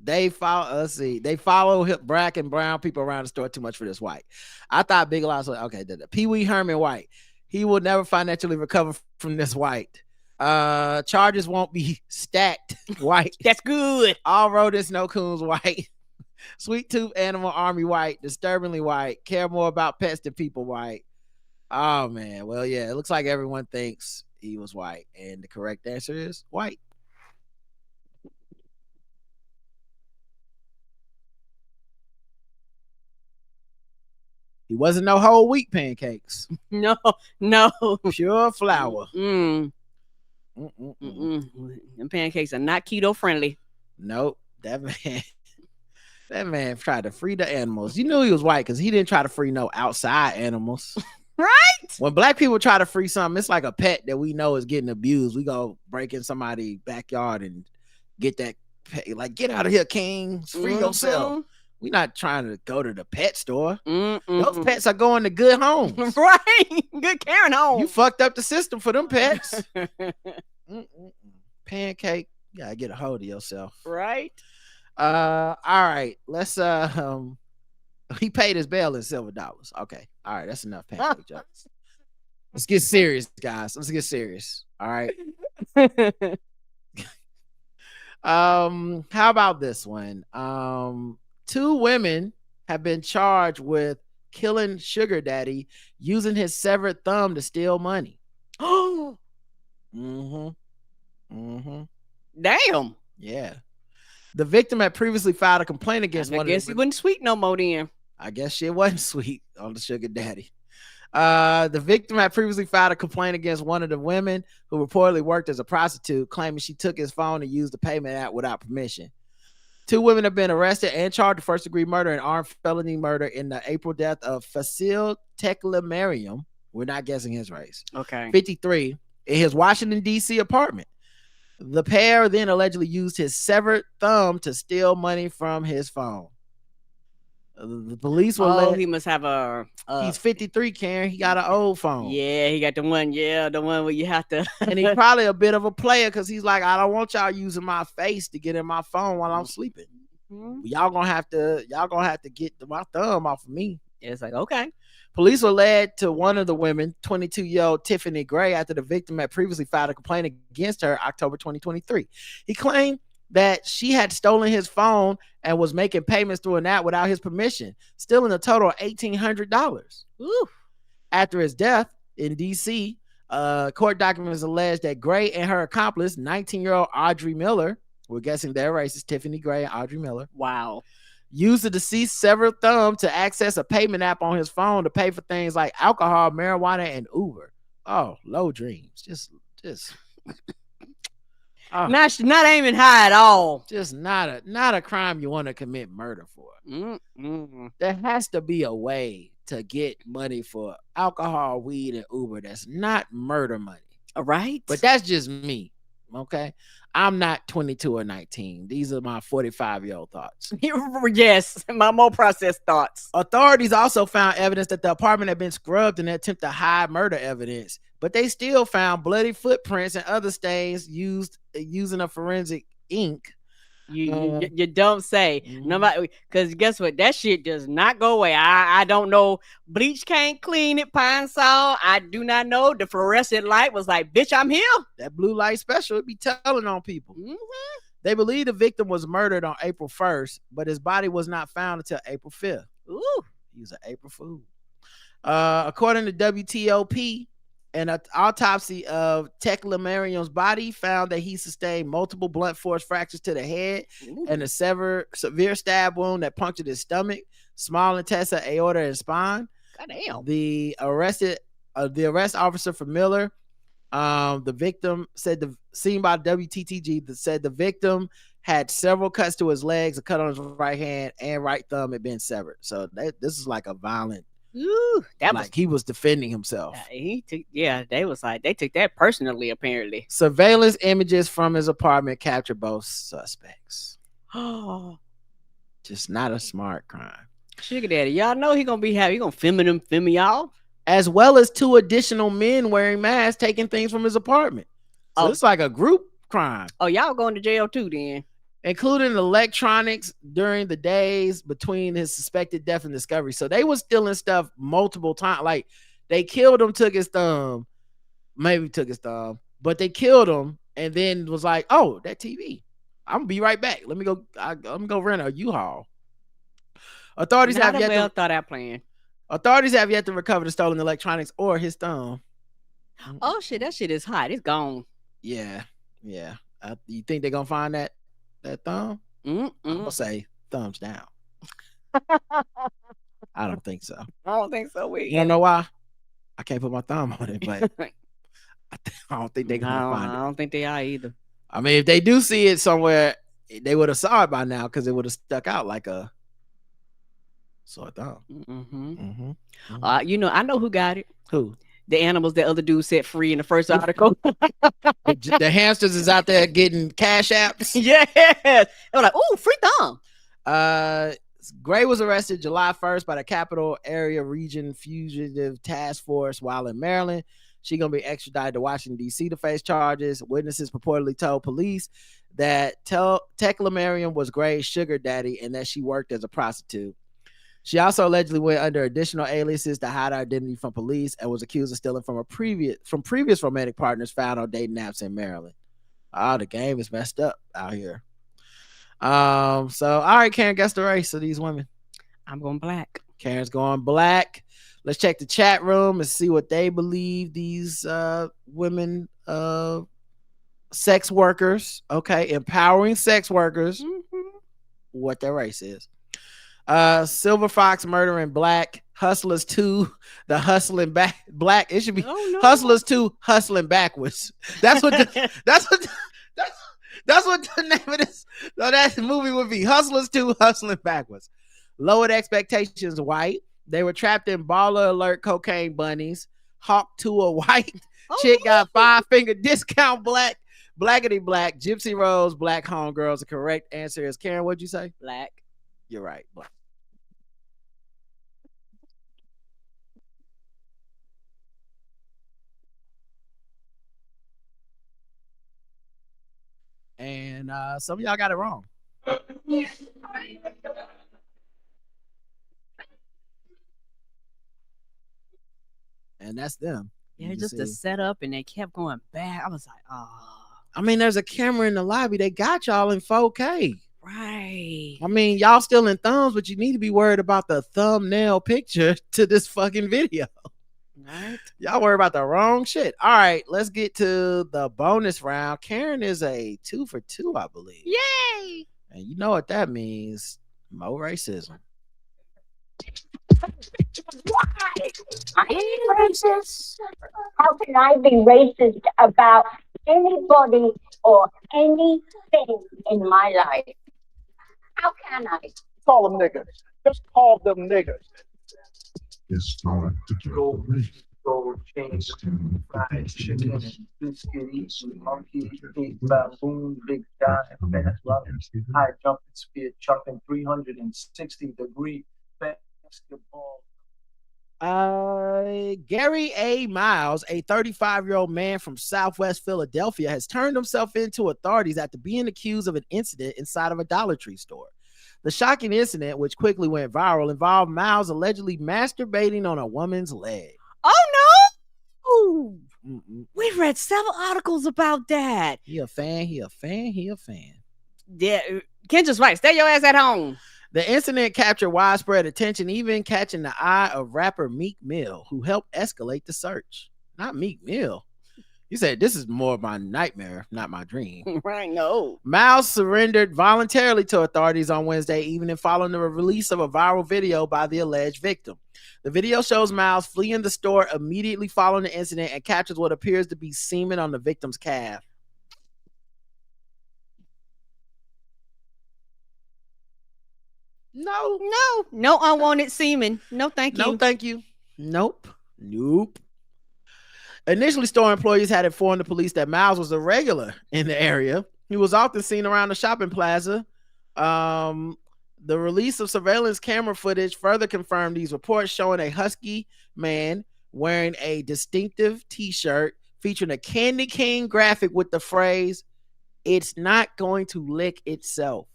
They follow black and brown people around the store too much for this white. I thought Big Lots was okay. Pee Wee Herman white. He will never financially recover from this white. Charges won't be stacked white. That's good. All rodents, no coons white. Sweet Tooth Animal Army white. Disturbingly white. Care more about pets than people white. Oh man. Well, yeah, it looks like everyone thinks he was white, and the correct answer is white. He wasn't no whole wheat pancakes. No. Pure flour. Them pancakes are not keto friendly. Nope. That man tried to free the animals. You knew he was white because he didn't try to free no outside animals. Right? When black people try to free something, it's like a pet that we know is getting abused. We go break in somebody's backyard and get that pet. Like, get out of here, king. Free yourself. We're not trying to go to the pet store. Those pets are going to good homes. Right. Good caring homes. You fucked up the system for them pets. Pancake. You gotta get a hold of yourself. Right. All right. Let's he paid his bail in silver dollars. Okay. All right, that's enough pancake jokes. Let's get serious, guys. Let's get serious. All right. How about this one? 2 women have been charged with killing Sugar Daddy using his severed thumb to steal money. Oh. Damn. Yeah. The victim had previously filed a complaint against one of them. I guess he wasn't sweet no more then. I guess shit wasn't sweet on the Sugar Daddy. The victim had previously filed a complaint against one of the women who reportedly worked as a prostitute, claiming she took his phone and used the payment app without permission. 2 women have been arrested and charged with first-degree murder and armed felony murder in the April death of Fasil Teklemariam. We're not guessing his race. Okay. 53, in his Washington, D.C. apartment. The pair then allegedly used his severed thumb to steal money from his phone. The police will he must have a he's 53, Karen. He got an old phone. Yeah, he got the one where you have to and he's probably a bit of a player because he's like, I don't want y'all using my face to get in my phone while I'm sleeping. Y'all gonna have to get my thumb off of me. It's like, okay. Police were led to one of the women, 22-year-old Tiffany Gray, after the victim had previously filed a complaint against her October 2023. He claimed that she had stolen his phone and was making payments through an app without his permission, stealing a total of $1,800. After his death in D.C., court documents allege that Gray and her accomplice, 19-year-old Audrey Miller, we're guessing their race is Tiffany Gray and Audrey Miller. Wow. Used the deceased severed thumb to access a payment app on his phone to pay for things like alcohol, marijuana, and Uber. Oh, low dreams. Just not aiming high at all. Just not a crime you want to commit murder for. There has to be a way to get money for alcohol, weed, and Uber that's not murder money. All right. But that's just me. Okay. I'm not 22 or 19. These are my 45-year-old thoughts. Yes, my more processed thoughts. Authorities also found evidence that the apartment had been scrubbed in an attempt to hide murder evidence, but they still found bloody footprints and other stains using a forensic ink. You don't say. Nobody, because guess what? That shit does not go away. I don't know. Bleach can't clean it. Pine Sol, I do not know. The fluorescent light was like, bitch, I'm here. That blue light special, it be telling on people. They believe the victim was murdered on April 1st, but his body was not found until April 5th. Ooh. He was an April Fool. According to WTOP, an autopsy of Teepublic's body found that he sustained multiple blunt force fractures to the head and a severe stab wound that punctured his stomach, small intestine, aorta, and spine. Goddamn. The arrest officer for Miller, the victim said seen by WTTG that said the victim had several cuts to his legs, a cut on his right hand and right thumb had been severed. So this is like a violent. Ooh, that like he was defending himself. They took that personally, apparently. Surveillance images from his apartment captured both suspects. Just not a smart crime. Sugar daddy, y'all know he gonna film y'all. As well as 2 additional men wearing masks taking things from his apartment. So it's like a group crime. Oh, y'all going to jail too then. Including electronics during the days between his suspected death and discovery. So they was stealing stuff multiple times. Like they killed him, took his thumb, but they killed him and then was like, "Oh, that TV. I'm gonna be right back. Let me go. I'm gonna go rent a U-Haul." Authorities have yet to recover the stolen electronics or his thumb. Oh shit, that shit is hot. It's gone. Yeah. You think they're gonna find that thumb? I'm gonna say thumbs down. I don't think so. I don't think so. You don't know why? I can't put my thumb on it, but I don't think they're gonna find it. I don't think they are either. I mean, if they do see it somewhere, they would have saw it by now because it would have stuck out like a sore thumb. I know who got it. Who? The animals that other dude set free in the first article. The hamsters is out there getting cash apps. Yeah. They were like, "Oh, free thumb." Gray was arrested July 1st by the Capital Area Region Fugitive Task Force while in Maryland. She's going to be extradited to Washington, D.C. to face charges. Witnesses purportedly told police that Teepublic was Gray's sugar daddy and that she worked as a prostitute. She also allegedly went under additional aliases to hide her identity from police and was accused of stealing from previous romantic partners found on dating apps in Maryland. Oh, the game is messed up out here. So all right, Karen, guess the race of these women. I'm going black. Karen's going black. Let's check the chat room and see what they believe these women, sex workers, empowering sex workers, what their race is. Silver Fox murdering black, Hustlers 2, the hustling back black. It should be Hustlers 2 hustling backwards. That's what the name of this. No, that movie would be Hustlers 2 hustling backwards. Lowered expectations white. They were trapped in baller alert cocaine bunnies. Hawk 2 a white. Chick got 5-finger discount black. Blackity black. Gypsy Rose black homegirls. The correct answer is Karen. What'd you say? Black. You're right. Black. And some of y'all got it wrong. And that's them. Yeah, just the setup, and they kept going back. I was like, oh. I mean, there's a camera in the lobby. They got y'all in 4K. Right. I mean, y'all still in thumbs, but you need to be worried about the thumbnail picture to this fucking video. Right. Y'all worry about the wrong shit. All right, let's get to the bonus round. Karen is a 2 for 2, I believe. Yay! And you know what that means. More racism. Why? I ain't racist. How can I be racist about anybody or anything in my life? How can I? Call them niggas. Just call them niggas. It's time to Gold, gold chains, fried chicken, biscuit, eating monkey, big baboon, big dime, fast running, high jumping, spear chucking, 360-degree basketball. Gary A. Miles, a 35-year-old man from Southwest Philadelphia, has turned himself into authorities after being accused of an incident inside of a Dollar Tree store. The shocking incident, which quickly went viral, involved Miles allegedly masturbating on a woman's leg. Oh no! We've read several articles about that. He a fan. Yeah, Kendra's right. Stay your ass at home. The incident captured widespread attention, even catching the eye of rapper Meek Mill, who helped escalate the search. Not Meek Mill. He said, "This is more of my nightmare, not my dream." Right, no. Miles surrendered voluntarily to authorities on Wednesday evening following the release of a viral video by the alleged victim. The video shows Miles fleeing the store immediately following the incident and captures what appears to be semen on the victim's calf. No unwanted semen. No, thank you. No, thank you. Nope. Initially, store employees had informed the police that Miles was a regular in the area. He was often seen around the shopping plaza. The release of surveillance camera footage further confirmed these reports, showing a husky man wearing a distinctive t-shirt featuring a Candy King graphic with the phrase, "It's not going to lick itself."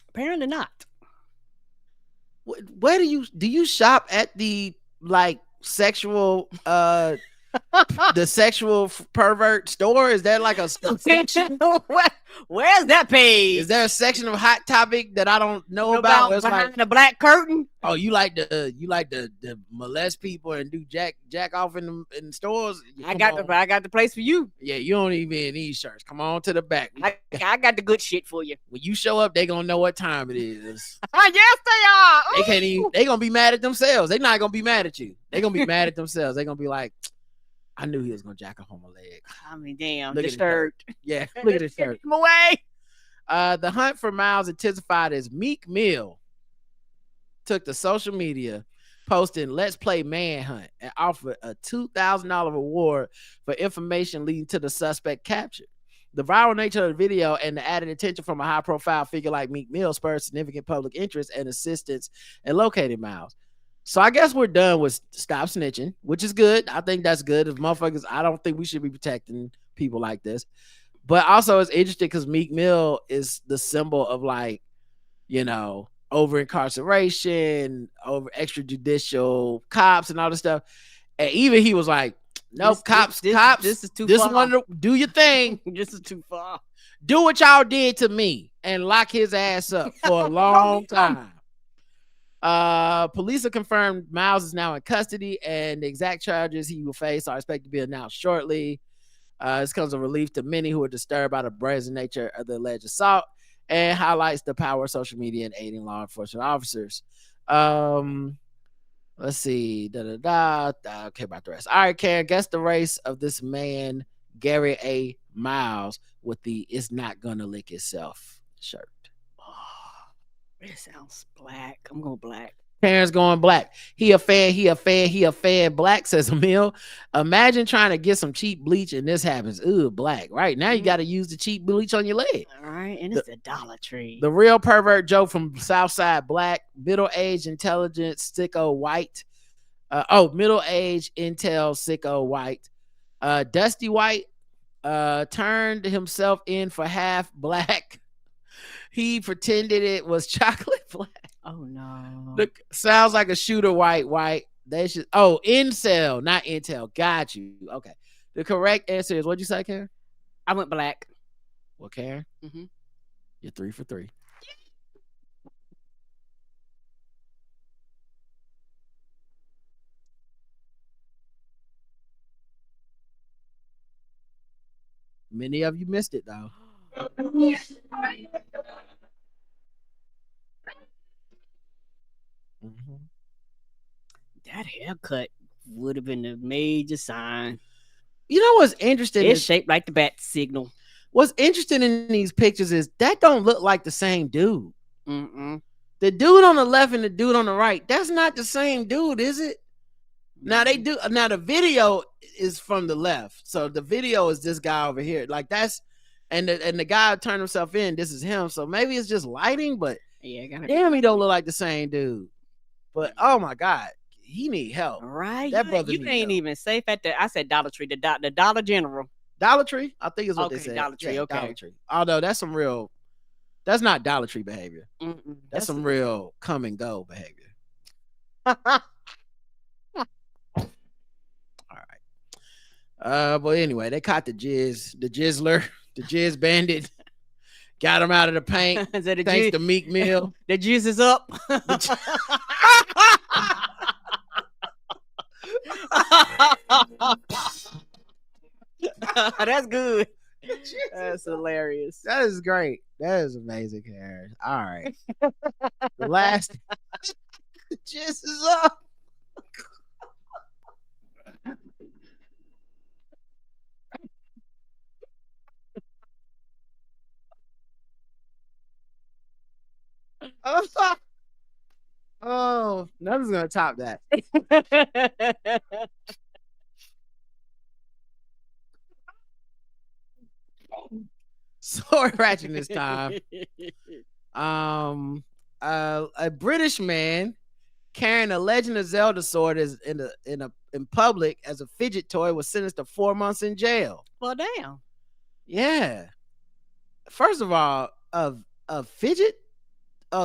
Apparently not. Where do you shop at the sexual the sexual pervert store? Is there like a section? Where's that page? Is there a section of Hot Topic that I don't know about? Behind the black curtain? Oh, you like the molest people and do jack off in stores? I got the place for you. Yeah, you don't even need shirts. Come on to the back. I got the good shit for you. When you show up, they gonna know what time it is. Yes, they are. They can't even. They gonna be mad at themselves. They not gonna be mad at you. They gonna be mad at themselves. They gonna be like, "I knew he was gonna jack off on my leg." I mean, damn, Look disturbed. Yeah, look at this shirt. Get him away. The hunt for Miles intensified as Meek Mill took to social media, posting "Let's Play Manhunt" and offered a $2,000 reward for information leading to the suspect captured. The viral nature of the video and the added attention from a high-profile figure like Meek Mill spurred significant public interest and assistance in locating Miles. So I guess we're done with stop snitching, which is good. I think that's good. If motherfuckers, I don't think we should be protecting people like this. But also it's interesting because Meek Mill is the symbol of over incarceration, over extrajudicial cops and all this stuff. And even he was like, "Nope, cops, this is too far. One, do your thing. This is too far. Do what y'all did to me," and lock his ass up for a long time. Police have confirmed Miles is now in custody, and the exact charges he will face are expected to be announced shortly. This comes as a relief to many who are disturbed by the brazen nature of the alleged assault and highlights the power of social media in aiding law enforcement officers. Let's see. Okay, about the rest. All right, Karen, guess the race of this man, Gary A. Miles, with the "It's Not Gonna Lick Itself" shirt. It sounds black. I'm going black. Karen's going black. He a fan. Black, says Emil. Imagine trying to get some cheap bleach and this happens. Ooh, black. Right now you got to use the cheap bleach on your leg. All right, and it's a Dollar Tree. The real pervert Joe from Southside Black, middle-aged, intelligent, sicko white. Middle-aged, intel, sicko white. Dusty White turned himself in for half black. He pretended it was chocolate black. Oh no! Look, sounds like a shooter white. They should. Oh, incel, not intel. Got you. Okay. The correct answer is, what'd you say, Karen? I went black. Well, Karen, Mhm. you're 3 for 3. Many of you missed it though. Mhm. That haircut would have been a major sign. You know what's interesting? It's shaped like the bat signal. What's interesting in these pictures is that don't look like the same dude. Mm-mm. The dude on the left and the dude on the right, that's not the same dude, is it? Now they do. Now the video is from the left, so the video is this guy over here. Like that's, and the guy turned himself in. This is him. So maybe it's just lighting, but Yeah, damn, he don't look like the same dude. But oh my God, he need help. Right. That brother You need ain't help. even safe at the. I said Dollar Tree, the Dollar General. Dollar Tree, I think is what they Okay, said. Dollar Tree, Yeah, okay. Dollar Tree. Although that's some real, that's not Dollar Tree behavior. Mm-mm. That's some real come and go behavior. But anyway, they caught the Jizzler, the Jizz Bandit. Got him out of the paint. Thanks to Meek Mill. The Jizz is up. That's good. That's hilarious. That is great. That is amazing, Karen. All right. The last Jizz is up. Oh, nothing's gonna top that. Sword ratchet this time. A British man carrying a Legend of Zelda sword is in public as a fidget toy was sentenced to 4 months in jail. Well, damn. Yeah. First of all, a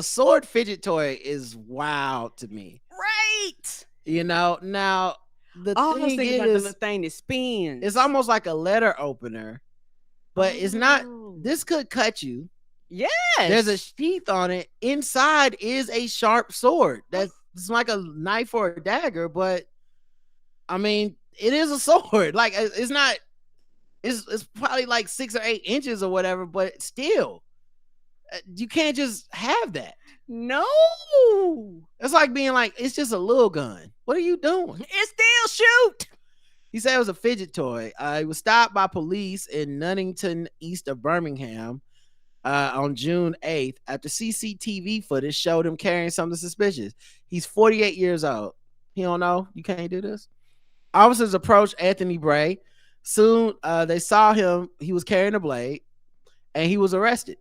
sword fidget toy is wild to me. Right. You know, now the thing is is, the thing that spins. it's almost like a letter opener, but it's not. This could cut you. Yes. There's a sheath on it. Inside is a sharp sword. That's like a knife or a dagger, but I mean, it is a sword. Like it's not. It's probably like 6 or 8 inches or whatever, but still, you can't just have that. No. It's like being like, it's just a little gun. What are you doing? It still shoot. He said it was a fidget toy. He was stopped by police in Nunnington, east of Birmingham, on June 8th after CCTV footage showed him carrying something suspicious. He's 48 years old. He don't know. You can't do this. Officers approached Anthony Bray. Soon they saw him. He was carrying a blade, and he was arrested.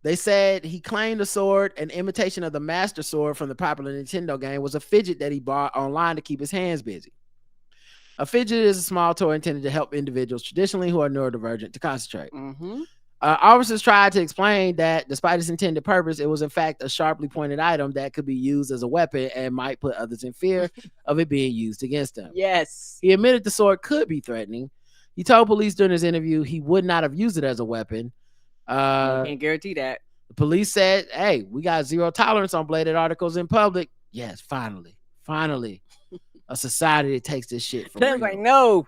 They said he claimed the sword, an imitation of the Master Sword from the popular Nintendo game, was a fidget that he bought online to keep his hands busy. A fidget is a small toy intended to help individuals traditionally who are neurodivergent to concentrate. Mm-hmm. Officers tried to explain that despite its intended purpose, it was in fact a sharply pointed item that could be used as a weapon and might put others in fear of it being used against them. Yes. He admitted the sword could be threatening. He told police during his interview he would not have used it as a weapon. Can't guarantee that. The police said, hey, we got zero tolerance on bladed articles in public. Yes, finally. A society that takes this shit for real. Like, no.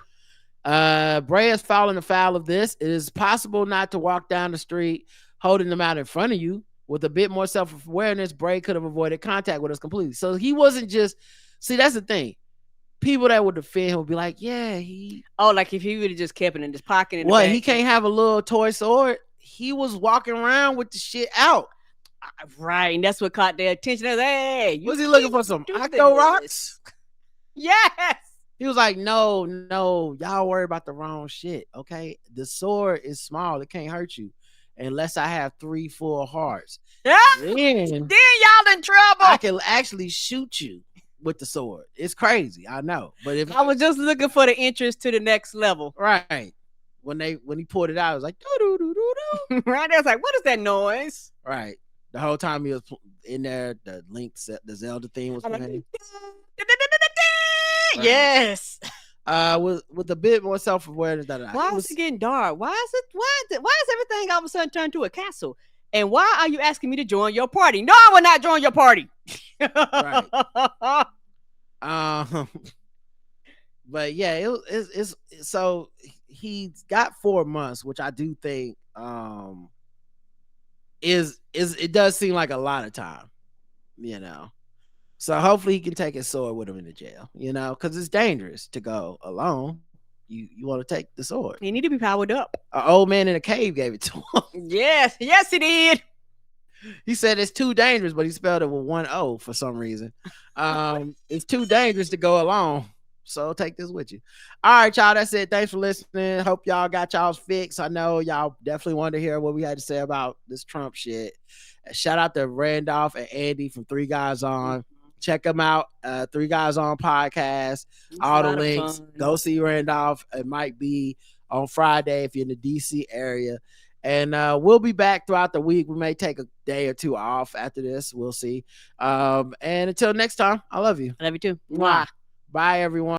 Bray has fallen afoul of this. It is possible not to walk down the street holding them out in front of you. With a bit more self-awareness, Bray could have avoided contact with us completely. So he wasn't just, see, that's the thing. People that would defend him would be like, yeah, he. Oh, like if he would have just kept it in his pocket. In what, he can't have a little toy sword? He was walking around with the shit out. Right, and that's what caught their attention. Hey, was he looking for some Octo Rocks? Yes. He was like, no, y'all worry about the wrong shit, okay? The sword is small. It can't hurt you unless I have 3 full hearts. Yeah. Then y'all in trouble. I can actually shoot you with the sword. It's crazy, I know. But if I was just looking for the interest to the next level. Right. When he pulled it out, it was like, do-do-do-do-do. Right. I was like, what is that noise? Right. The whole time he was in there, the Zelda theme was playing. Yes. with a bit more self-awareness than I. Why is it getting dark? Why is everything all of a sudden turned to a castle? And why are you asking me to join your party? No, I will not join your party. Right. But yeah, it's so he's got 4 months, which I do think is it does seem like a lot of time, you know. So hopefully he can take his sword with him into jail, you know, because it's dangerous to go alone. You want to take the sword. You need to be powered up. An old man in a cave gave it to him. Yes, he did. He said it's too dangerous, but he spelled it with 1 O for some reason. It's too dangerous to go alone. So take this with you. All right, y'all. That's it. Thanks for listening. Hope y'all got y'all's fix. I know y'all definitely wanted to hear what we had to say about this Trump shit. Shout out to Randolph and Andy from 3 Guys On. Check them out. 3 Guys On podcast. All the links. Go see Randolph. It might be on Friday if you're in the DC area. And we'll be back throughout the week. We may take a day or 2 off after this. We'll see. And until next time, I love you. I love you too. Mwah. Bye, everyone.